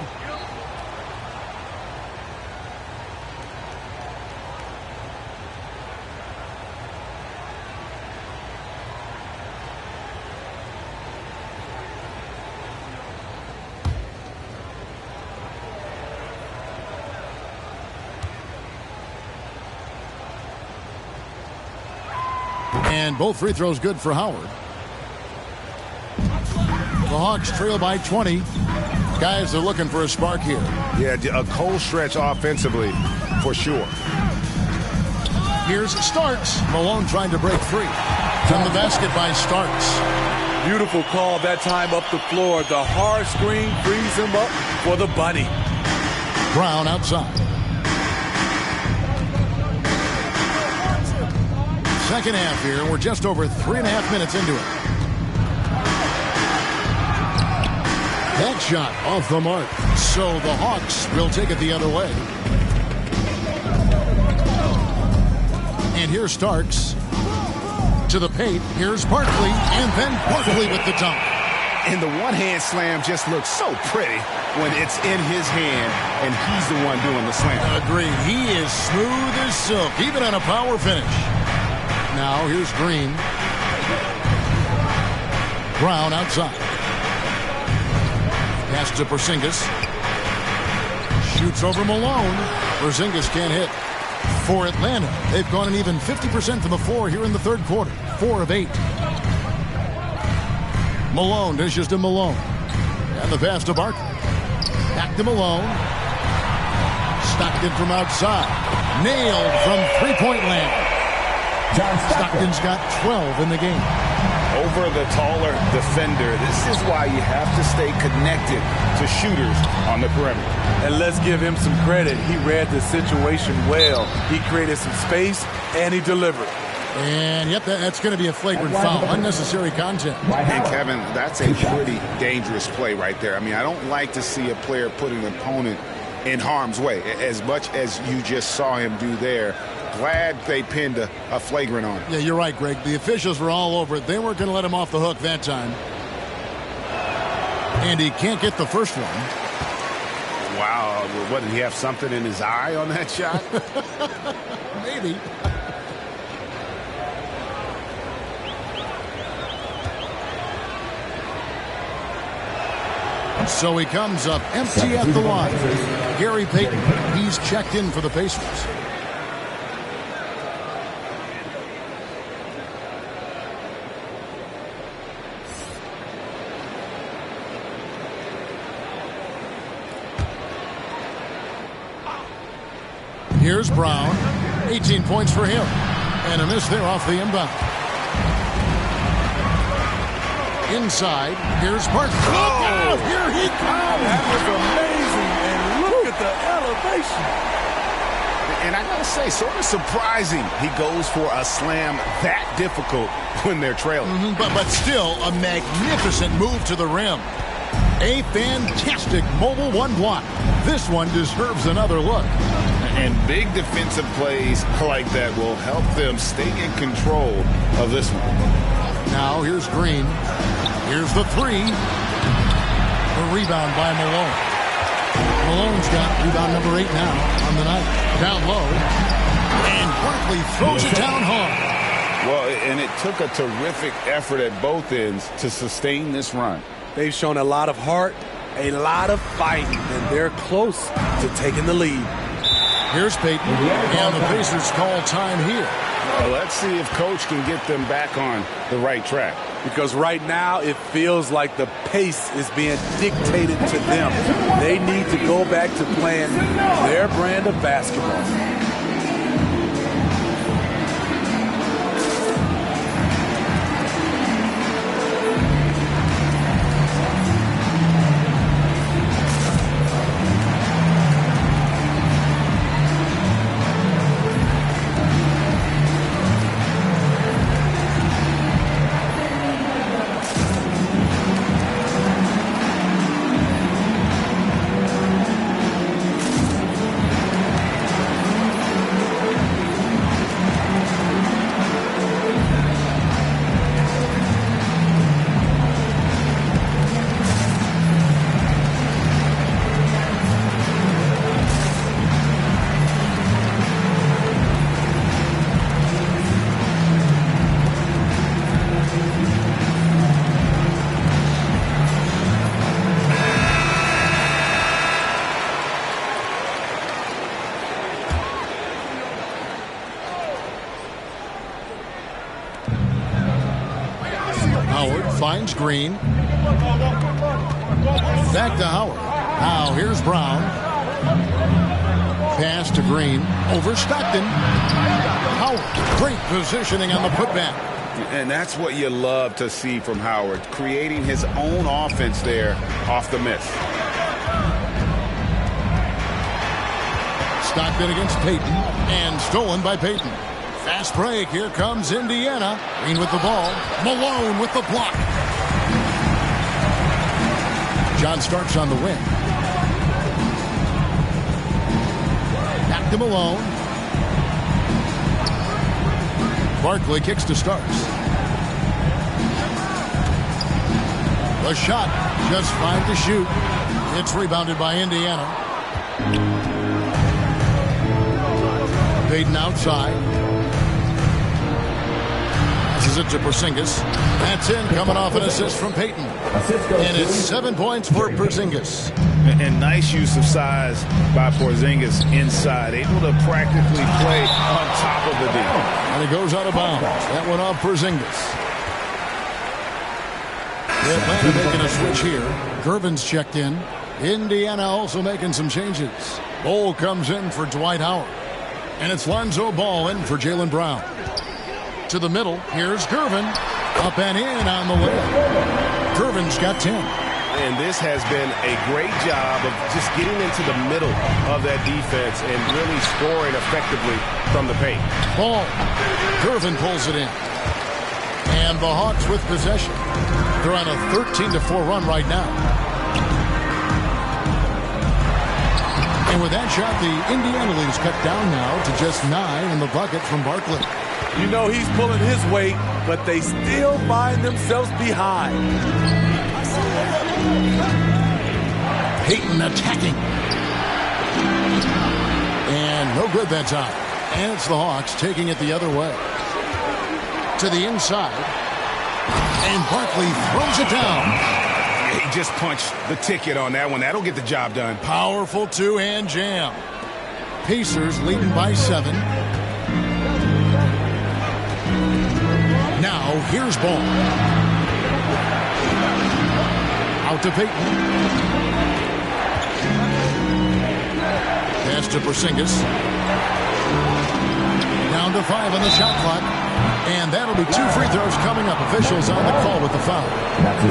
And both free throws good for Howard. The Hawks trail by 20. Guys are looking for a spark here. Yeah, a cold stretch offensively for sure. Here's Starks. Malone trying to break free. From the basket by Starks. Beautiful call that time up the floor. The hard screen frees him up for the bunny. Brown outside. Second half here. We're just over 3.5 minutes into it. That shot off the mark. So the Hawks will take it the other way. And here's Starks. To the paint. Here's Barkley. And then Barkley with the dunk. And the one-hand slam just looks so pretty when it's in his hand and he's the one doing the slam. Agree. He is smooth as silk, even on a power finish. Now here's Green. Brown outside. Pass to Porzingis. Shoots over Malone. Porzingis can't hit. For Atlanta, they've gone an even 50% from the floor here in the third quarter. 4 of 8. Malone dishes to Malone. And the pass to Barkley. Back to Malone. Stockton from outside. Nailed from three-point land. Stockton's got 12 in the game. Over the taller defender. This is why you have to stay connected to shooters on the perimeter. And let's give him some credit. He read the situation well. He created some space, and he delivered. And, yep, that's going to be a flagrant foul. Unnecessary contact. And, Kevin, that's a pretty dangerous play right there. I mean, I don't like to see a player put an opponent in harm's way, as much as you just saw him do there. Glad they pinned a flagrant on him. Yeah, you're right, Greg. The officials were all over it. They weren't going to let him off the hook that time. And he can't get the first one. Wow, what, did he have something in his eye on that shot? Maybe. So he comes up empty at the line. Gary Payton, he's checked in for the Pacers. Here's Brown. 18 points for him. And a miss there off the inbound. Inside, here's Parker. Look out! Here he comes! That was amazing, and look at the elevation. And I gotta say, sort of surprising he goes for a slam that difficult when they're trailing. But still, a magnificent move to the rim. A fantastic mobile one block. This one deserves another look. And big defensive plays like that will help them stay in control of this one. Now here's Green. Here's the three. The rebound by Malone. Malone's got rebound number 8 now on the night. Down low. And Barkley throws it down hard. Well, and it took a terrific effort at both ends to sustain this run. They've shown a lot of heart, a lot of fighting, and they're close to taking the lead. Here's Payton, and the Pacers call time here. Well, let's see if Coach can get them back on the right track. Because right now it feels like the pace is being dictated to them. They need to go back to playing their brand of basketball. Finds Green. Back to Howard. Now here's Brown. Pass to Green. Over Stockton. Howard. Great positioning on the putback. And that's what you love to see from Howard. Creating his own offense there off the miss. Stockton against Payton. And stolen by Payton. Fast break. Here comes Indiana. Green with the ball. Malone with the block. John Starks on the wing. Back to Malone. Barkley kicks to Starks. The shot. Just 5 to shoot. It's rebounded by Indiana. Payton outside. Passes it to Porzingis. That's in, coming off an assist from Payton. And it's 7 points for Porzingis. And nice use of size by Porzingis inside. Able to practically play on top of the D. And it goes out of bounds. That went off Porzingis. Atlanta making a switch here. Gervin's checked in. Indiana also making some changes. Bol comes in for Dwight Howard. And it's Lonzo Ball in for Jaylen Brown. To the middle, here's Gervin. Up and in on the way. Gervin's got 10. And this has been a great job of just getting into the middle of that defense and really scoring effectively from the paint. Ball. Gervin pulls it in. And the Hawks with possession. They're on a 13-4 run right now. And with that shot, the Indiana lead is cut down now to just 9 in the bucket from Barkley. You know he's pulling his weight, but they still find themselves behind. Payton attacking. And no good that time. And it's the Hawks taking it the other way. To the inside. And Barkley throws it down. He just punched the ticket on that one. That'll get the job done. Powerful two-hand jam. Pacers leading by 7. Now here's ball. Out to Payton. Pass to Porzingis. Down to 5 on the shot clock. And that'll be 2 free throws coming up. Officials on the call with the foul.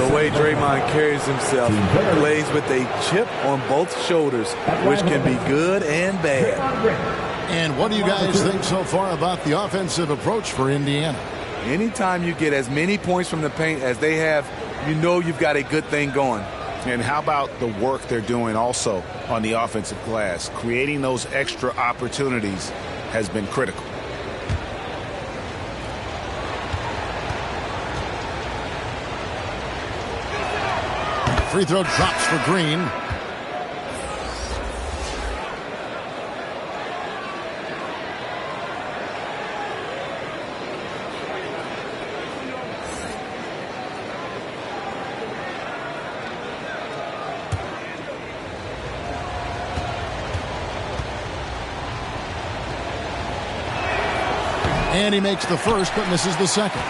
The way Draymond carries himself, he plays with a chip on both shoulders, which can be good and bad. And what do you guys think so far about the offensive approach for Indiana? Anytime you get as many points from the paint as they have, you know you've got a good thing going. And how about the work they're doing also on the offensive glass? Creating those extra opportunities has been critical. Free throw drops for Green. And he makes the first but misses the second.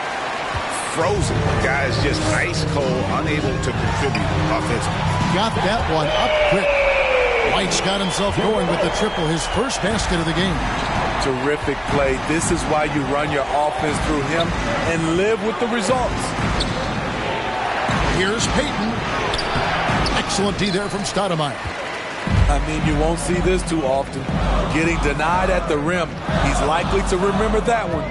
Frozen. Guys just ice cold, unable to contribute offensively. Got that one up quick. White's got himself going with the triple, his first basket of the game. Terrific play. This is why you run your offense through him and live with the results. Here's Payton. Excellent D there from Stoudemire. I mean, you won't see this too often. Getting denied at the rim. He's likely to remember that one.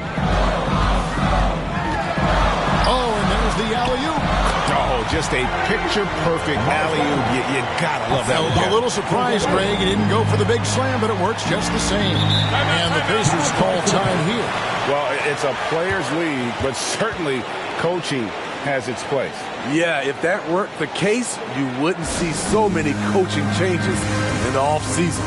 Oh, and there's the alley-oop. Oh, just a picture-perfect alley-oop. You gotta love that one. A little surprised, Greg. He didn't go for the big slam, but it works just the same. And the Pacers call time here. Well, it's a players' league, but certainly coaching has its place. Yeah, if that weren't the case, you wouldn't see so many coaching changes in the offseason.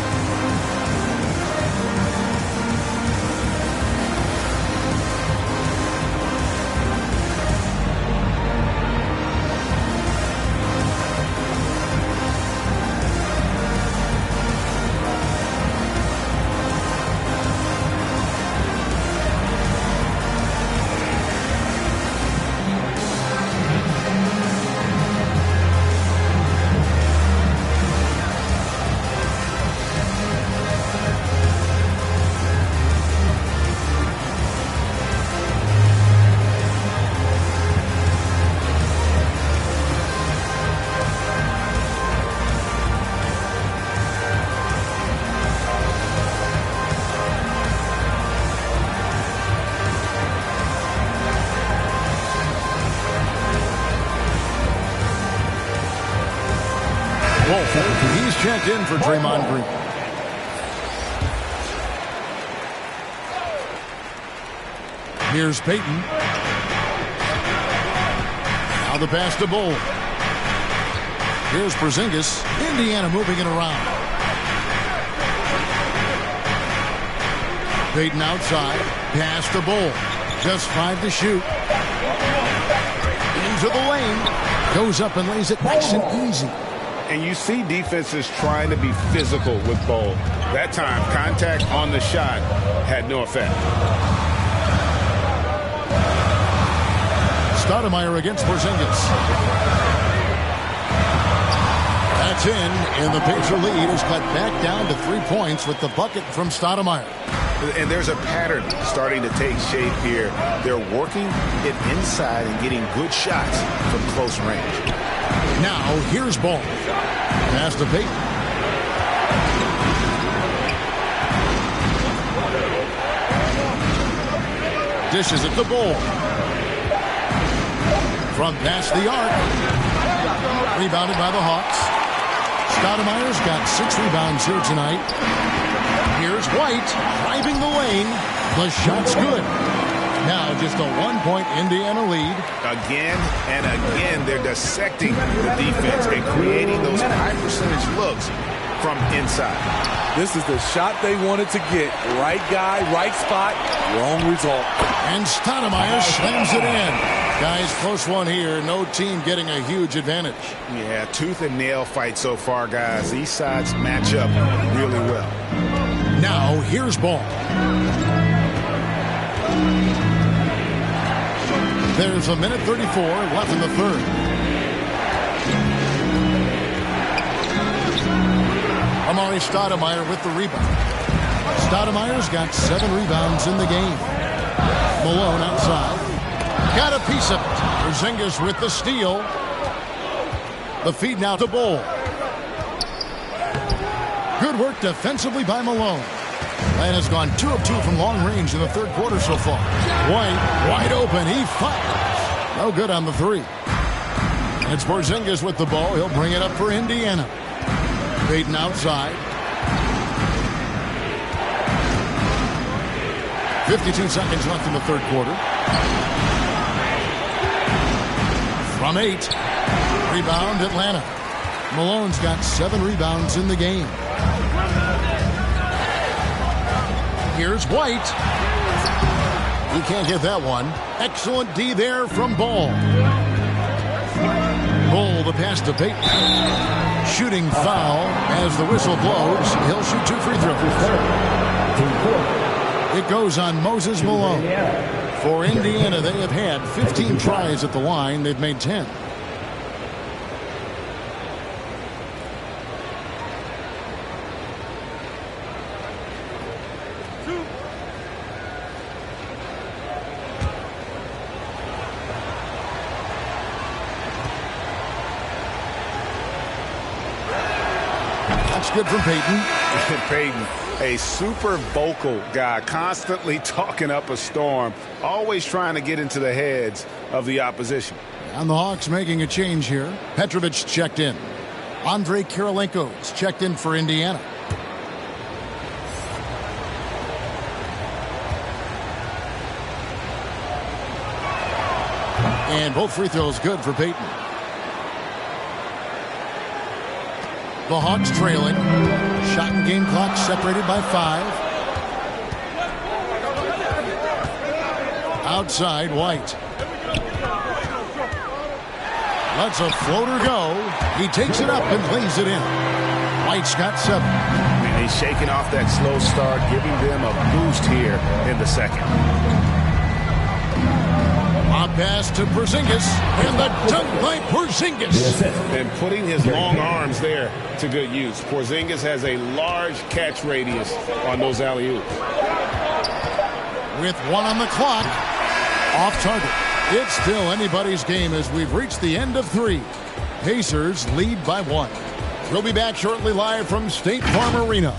He's checked in for Draymond Green. Here's Payton. Now the pass to Bull. Here's Porzingis. Indiana moving it around. Payton outside. Pass to Bull. Just 5 to shoot. Into the lane. Goes up and lays it nice and easy. And you see defenses trying to be physical with Ball. That time, contact on the shot had no effect. Stoudemire against Porzingis. That's in, and the Pacer lead is cut back down to 3 points with the bucket from Stoudemire. And there's a pattern starting to take shape here. They're working it inside and getting good shots from close range. Now, here's Ball. Pass to Payton. Dishes at the Ball. From past the arc. Rebounded by the Hawks. Stoudemire's got 6 rebounds here tonight. Here's White driving the lane. The shot's good. Now just a 1-point Indiana lead. Again and again, they're dissecting the defense and creating those high-percentage looks from inside. This is the shot they wanted to get. Right guy, right spot, wrong result. And Stoudemire slams it in. Guys, close one here. No team getting a huge advantage. Yeah, tooth and nail fight so far, guys. These sides match up really well. Now, here's ball. There's a minute 34 left in the third. Amari Stoudemire with the rebound. Stoudemire's got 7 rebounds in the game. Malone outside. Got a piece of it. Porzingis with the steal. The feed now to Bol. Good work defensively by Malone. Atlanta's gone 2 of 2 from long range in the third quarter so far. White, wide open. He fires. No good on the 3. It's Porzingis with the ball. He'll bring it up for Indiana. Payton outside. 52 seconds left in the third quarter. From 8. Rebound Atlanta. Malone's got 7 rebounds in the game. Here's White. He can't get that one. Excellent D there from Ball. Ball the pass to Payton. Shooting foul as the whistle blows. He'll shoot 2 free throws. It goes on Moses Malone. For Indiana, they have had 15 tries at the line. They've made 10. That's good from Payton. Payton, a super vocal guy, constantly talking up a storm, always trying to get into the heads of the opposition. And the Hawks making a change here. Petrovic checked in. Andrei Kirilenko's checked in for Indiana. And both free throws good for Payton. The Hawks trailing. Shot and game clock separated by 5. Outside, White. Lets a floater go. He takes it up and lays it in. White's got 7. And he's shaking off that slow start, giving them a boost here in the second. A pass to Porzingis, and the dunk by Porzingis. And putting his long arms there to good use. Porzingis has a large catch radius on those alley-oops. With 1 on the clock, off target. It's still anybody's game as we've reached the end of 3. Pacers lead by 1. We'll be back shortly live from State Farm Arena.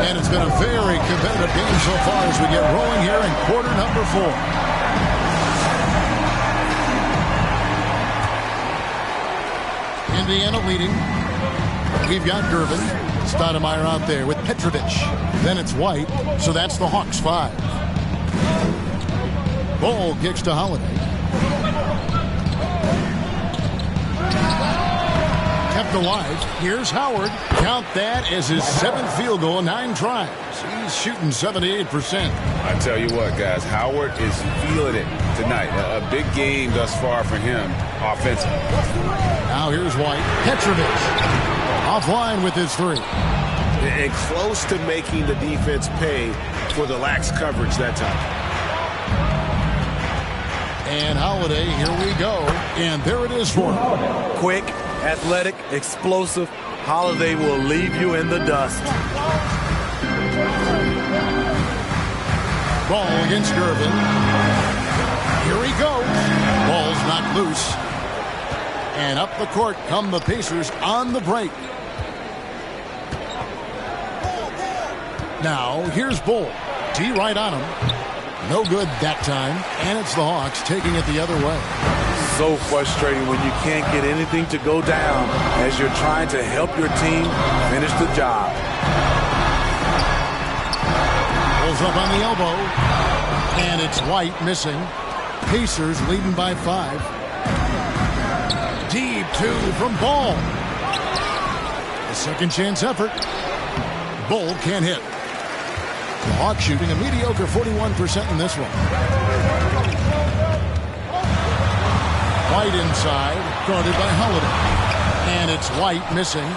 And it's been a very competitive game so far as we get rolling here in quarter number 4. Indiana leading. We've got Gervin. Stoudemire out there with Petrovic. Then it's White, so that's the Hawks 5. Ball kicks to Holiday. Kept alive. Here's Howard. Count that as his 7th field goal in 9 tries. He's shooting 78%. I tell you what, guys, Howard is feeling it tonight. A big game thus far for him offensively. Now here's White. Petrovic offline with his 3. And close to making the defense pay for the lax coverage that time. And Holiday, here we go. And there it is for him. Quick, athletic, explosive. Holiday will leave you in the dust. Ball against Gervin. Here he goes. Ball's knocked loose. And up the court come the Pacers on the break. Now, here's Bull. D right on him. No good that time. And it's the Hawks taking it the other way. So frustrating when you can't get anything to go down as you're trying to help your team finish the job. Pulls up on the elbow. And it's White missing. Pacers leading by 5. Deep 2 from Ball. A second chance effort. Bull can't hit. The Hawks shooting a mediocre 41% in this one. White inside, guarded by Holiday. And it's White missing.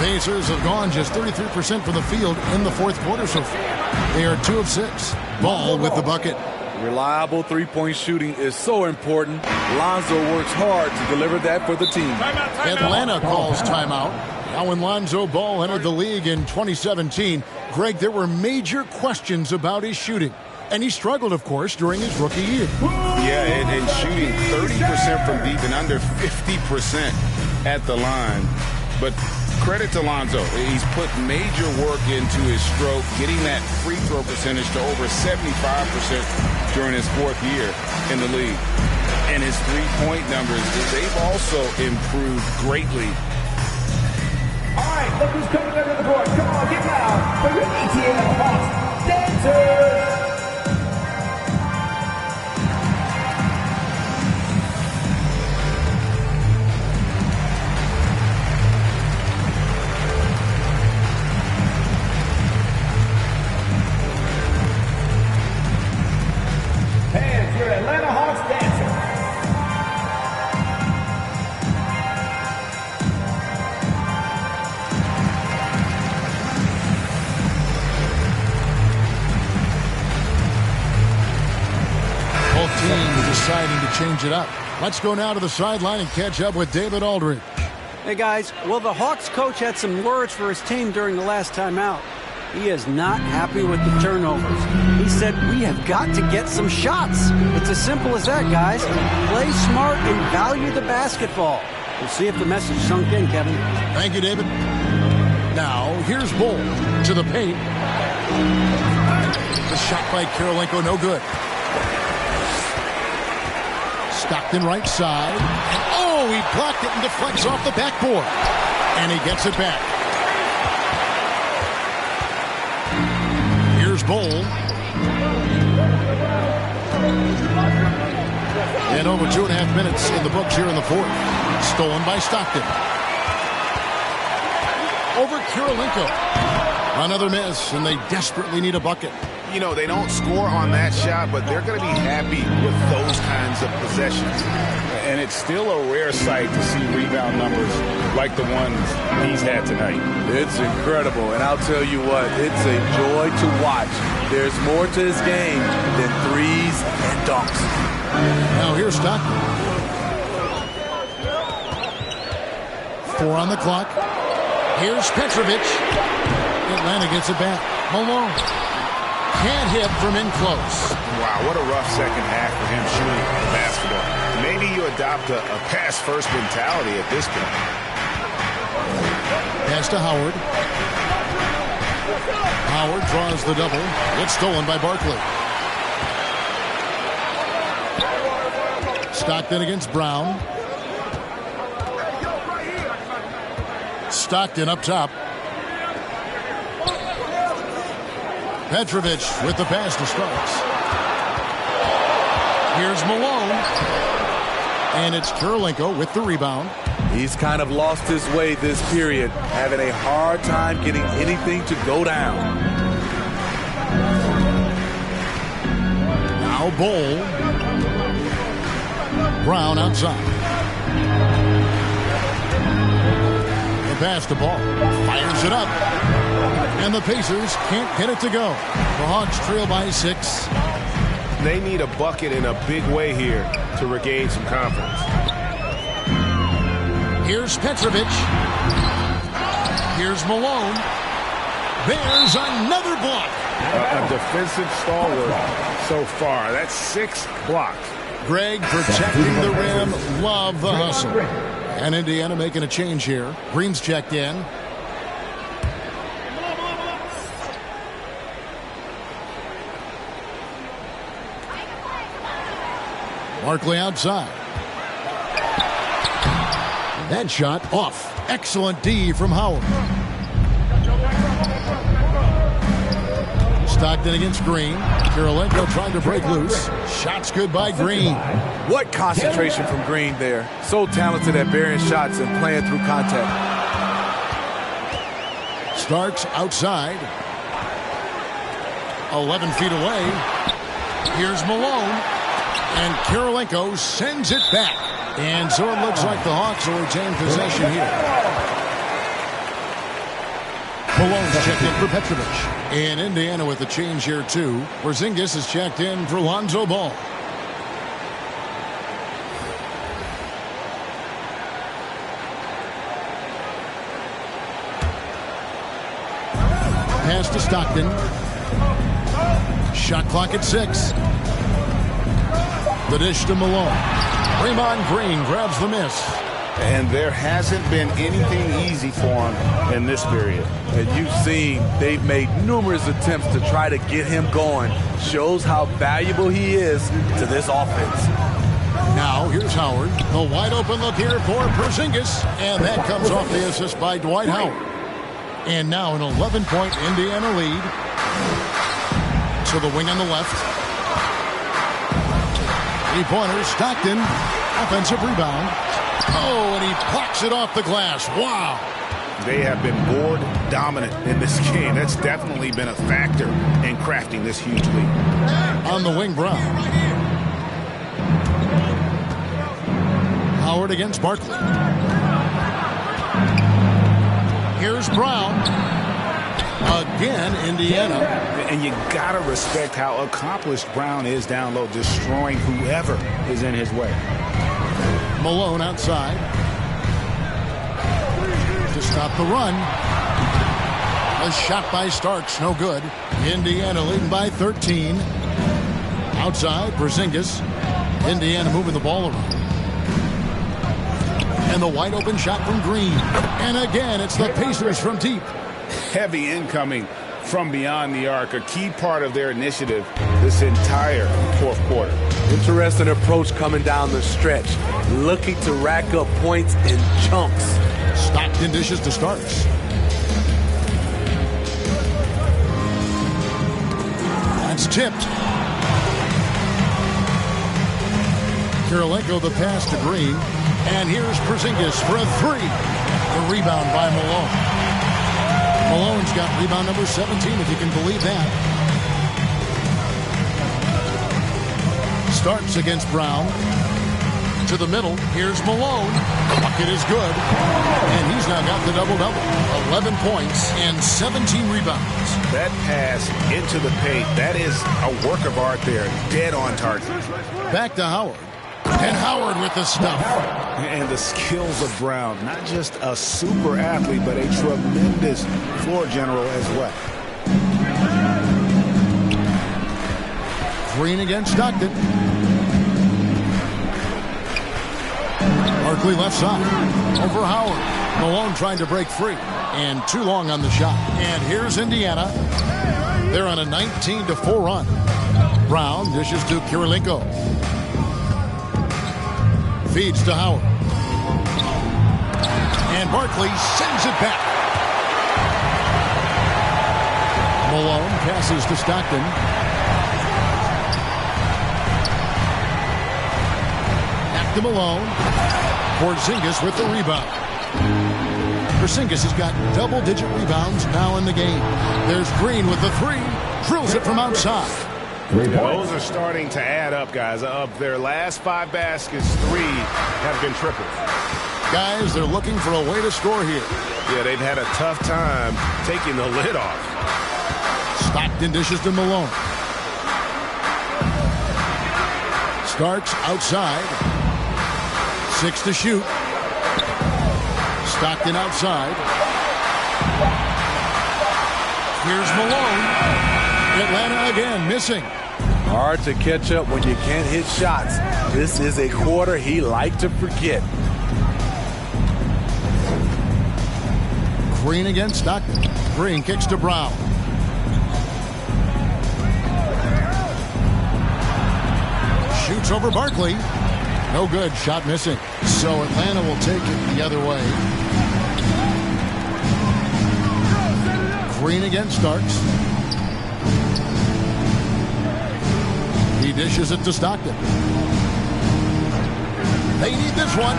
Pacers have gone just 33% from the field in the fourth quarter so far. They are 2 of 6. Ball with the bucket. Reliable three-point shooting is so important. Lonzo works hard to deliver that for the team. Atlanta calls timeout. Now when Lonzo Ball entered the league in 2017, Greg, there were major questions about his shooting. And he struggled, of course, during his rookie year. Yeah, and shooting 30% from deep and under 50% at the line. But credit to Lonzo. He's put major work into his stroke, getting that free throw percentage to over 75% during his fourth year in the league. And his three-point numbers, they've also improved greatly. All right, look who's coming under the court. Come on, get loud for your ETA Hawks dancers. Hands, your Atlanta Hawks dancer. Both teams deciding to change it up. Let's go now to the sideline and catch up with David Aldridge. Hey, guys. Well, the Hawks coach had some words for his team during the last timeout. He is not happy with the turnovers. He said, we have got to get some shots. It's as simple as that, guys. Play smart and value the basketball. We'll see if the message sunk in, Kevin. Thank you, David. Now, here's Bull to the paint. The shot by Karolinko, no good. Stockton right side. And oh, he blocked it and deflects off the backboard. And he gets it back. Here's Bull. And over 2.5 minutes in the books here in the fourth. Stolen by Stockton. Over Karolinko. Another miss, and they desperately need a bucket. You know, they don't score on that shot, but they're going to be happy with those kinds of possessions. And it's still a rare sight to see rebound numbers like the ones he's had tonight. It's incredible, and I'll tell you what, it's a joy to watch. There's more to his game than threes and dunks. Now here's Stockton. 4 on the clock. Here's Petrovic. Atlanta gets it back. Malone. Can't hit from in close. Wow, what a rough second half for him shooting basketball. Maybe you adopt a pass-first mentality at this point. Pass to Howard. Howard draws the double. It's stolen by Barkley. Stockton against Brown. Stockton up top. Petrovic with the pass to Starks. Here's Malone. And it's Karolinko with the rebound. He's kind of lost his way this period, having a hard time getting anything to go down. Now Bull. Brown outside. The pass to Ball. Fires it up. And the Pacers can't get it to go. The Hawks trail by 6. They need a bucket in a big way here to regain some confidence. Here's Petrovic. Here's Malone. There's another block. A defensive stalwart so far. That's 6 blocks. Greg protecting the rim. Love the hustle. And Indiana making a change here. Green's checked in. Barkley outside. That shot off. Excellent D from Howard. Stockton against Green. Kirilenko trying to break loose. Shots good by Green. What concentration from Green there. So talented at burying shots and playing through contact. Starks outside. 11 feet away. Here's Malone. And Kirilenko sends it back. And so it looks like the Hawks will retain possession here. Malone's checked in for Petrovic. And Indiana with the change here, too. Porzingis is checked in for Lonzo Ball. Pass to Stockton. Shot clock at 6. The dish to Malone. Draymond Green grabs the miss. And there hasn't been anything easy for him in this period. And you've seen they've made numerous attempts to try to get him going. Shows how valuable he is to this offense. Now here's Howard. The wide open look here for Porzingis. And that comes off the assist by Dwight Howard. And now an 11-point Indiana lead. To the wing on the left. 3-pointer, Stockton. Offensive rebound. Oh, and he blocks it off the glass. Wow. They have been board dominant in this game. That's definitely been a factor in crafting this huge lead. On the wing, Brown. Howard against Barkley. Here's Brown. Again, Indiana. And you gotta respect how accomplished Brown is down low, destroying whoever is in his way. Malone outside. To stop the run. A shot by Starks, no good. Indiana leading by 13. Outside, Porzingis. Indiana moving the ball around. And the wide open shot from Green. And again, it's the Pacers from deep. Heavy incoming from beyond the arc, a key part of their initiative this entire fourth quarter. Interesting approach coming down the stretch, looking to rack up points in chunks. Stockton dishes to Starks. That's tipped. Kirilenko the pass to Green. And here's Porzingis for a 3. The rebound by Malone. Malone's got rebound number 17, if you can believe that. Starks against Brown. To the middle. Here's Malone. Bucket is good. And he's now got the double-double. 11 points and 17 rebounds. That pass into the paint, that is a work of art there. Dead on target. Back to Howard. And Howard with the stuff. And the skills of Brown. Not just a super athlete, but a tremendous floor general as well. Green against Stockton. Barkley left side. Over Howard. Malone trying to break free. And too long on the shot. And here's Indiana. They're on a 19-4 run. Brown dishes to Kirilenko. Feeds to Howard. And Barkley sends it back. Malone passes to Stockton. Back to Malone. Porzingis with the rebound. Porzingis has got double-digit rebounds now in the game. There's Green with the 3. Drills it from outside. Those are starting to add up, guys. Of their last 5 baskets, 3 have been triples. Guys, they're looking for a way to score here. Yeah, they've had a tough time taking the lid off. Stockton dishes to Malone. Starks outside. 6 to shoot. Stockton outside. Here's Malone. Atlanta again missing. Hard to catch up when you can't hit shots. This is a quarter he liked to forget. Green against Stockton. Green kicks to Brown. Shoots over Barkley. No good. Shot missing. So Atlanta will take it the other way. Green against Starks. He dishes it to Stockton. They need this one.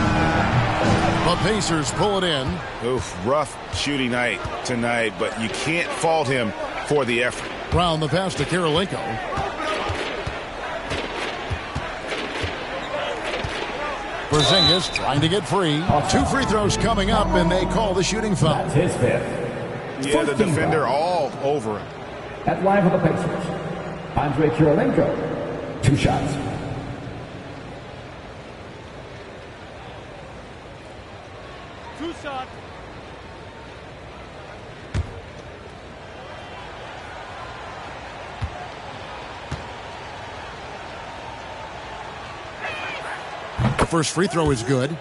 The Pacers pull it in. Oof, rough shooting night tonight, but you can't fault him for the effort. Brown the pass to Karolinko. Porzingis trying to get free. 2 free throws coming up, and they call the shooting foul. That's his fifth. Yeah, the defender all over him. At line for the Pacers, Andre Karolinko, 2 shots. The first free throw is good.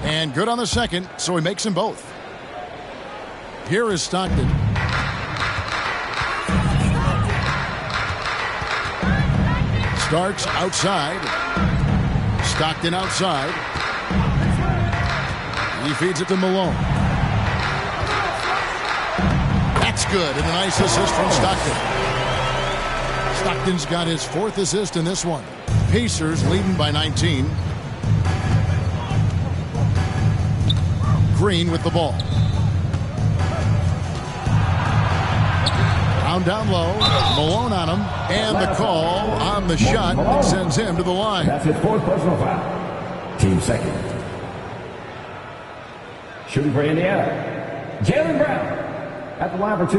And good on the second, so he makes them both. Here is Stockton. Starks outside. Stockton outside. He feeds it to Malone. That's good, and a nice assist from Stockton. Stockton's got his 4th assist in this one. Pacers leading by 19. Green with the ball. Down low, Malone on him, and the call on the shot that sends him to the line. That's his 4th personal foul. Team second. Shooting for Indiana, Jaylen Brown at the line for 2.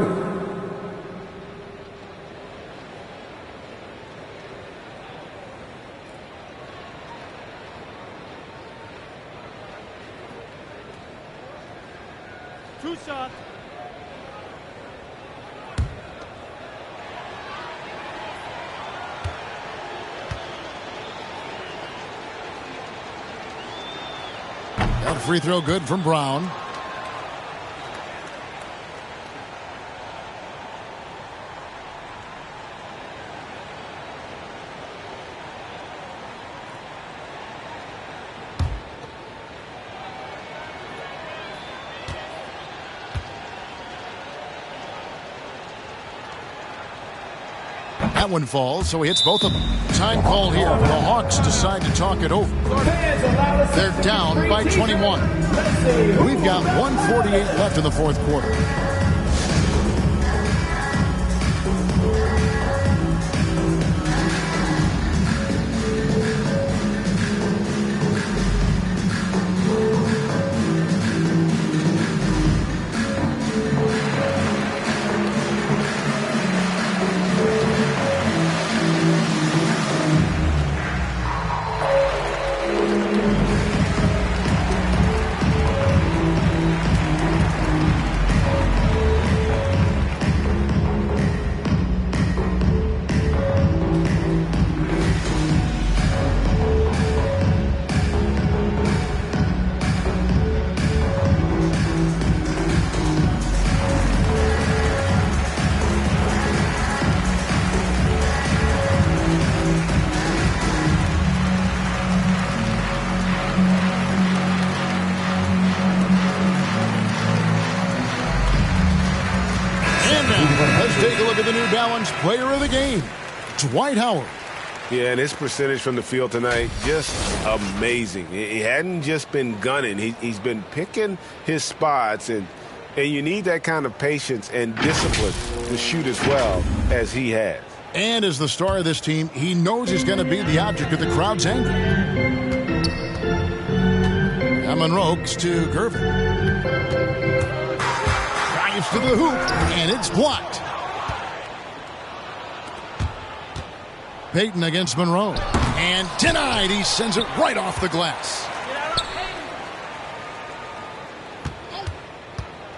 Two shots. That free throw good from Brown. That one falls, so he hits both of them. Time call here. The Hawks decide to talk it over. They're down by 21. We've got 1:48 left in the 4th quarter. Take a look at the New Balance player of the game, Dwight Howard. Yeah, and his percentage from the field tonight, just amazing. He hadn't just been gunning. He's been picking his spots, and you need that kind of patience and discipline to shoot as well as he has. And as the star of this team, he knows he's going to be the object of the crowd's anger. From Monroe to Gervin. Drives to the hoop, and it's blocked. Payton against Monroe. And denied. He sends it right off the glass.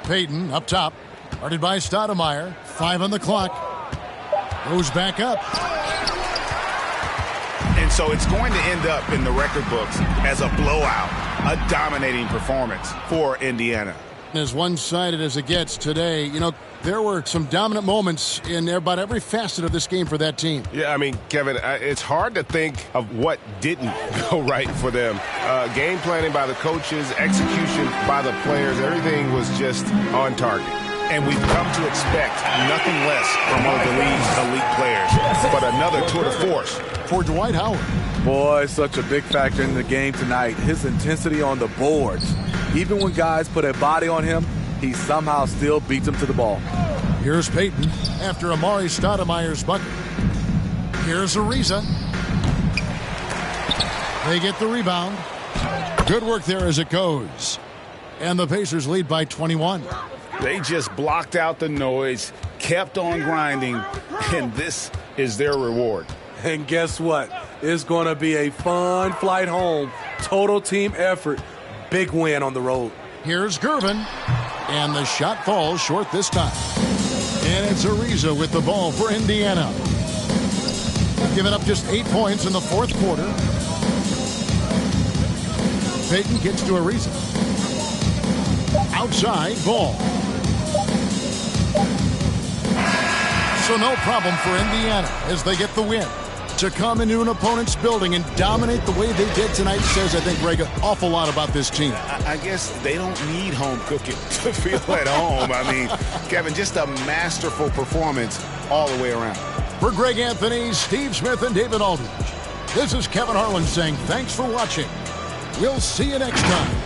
Payton up top. Guarded by Stoudemire. 5 on the clock. Goes back up. And so it's going to end up in the record books as a blowout, a dominating performance for Indiana. As one-sided as it gets today, you know, there were some dominant moments in about every facet of this game for that team. Yeah, I mean, Kevin, it's hard to think of what didn't go right for them. Game planning by the coaches, execution by the players, everything was just on target. And we've come to expect nothing less from one of the league's elite players, but another tour de force for Dwight Howard. Boy, such a big factor in the game tonight. His intensity on the boards. Even when guys put a body on him, he somehow still beats them to the ball. Here's Payton after Amari Stoudemire's bucket. Here's Ariza. They get the rebound. Good work there as it goes. And the Pacers lead by 21. They just blocked out the noise, kept on grinding, and this is their reward. And guess what? It's going to be a fun flight home. Total team effort. Big win on the road. Here's Gervin. And the shot falls short this time. And it's Ariza with the ball for Indiana. Giving up just 8 points in the fourth quarter. Payton gets to Ariza. Outside ball. So no problem for Indiana as they get the win. To come into an opponent's building and dominate the way they did tonight says, I think, Greg, an awful lot about this team. I guess they don't need home cooking to feel at home. I mean, Kevin, just a masterful performance all the way around. For Greg Anthony, Steve Smith, and David Aldridge, this is Kevin Harlan saying thanks for watching. We'll see you next time.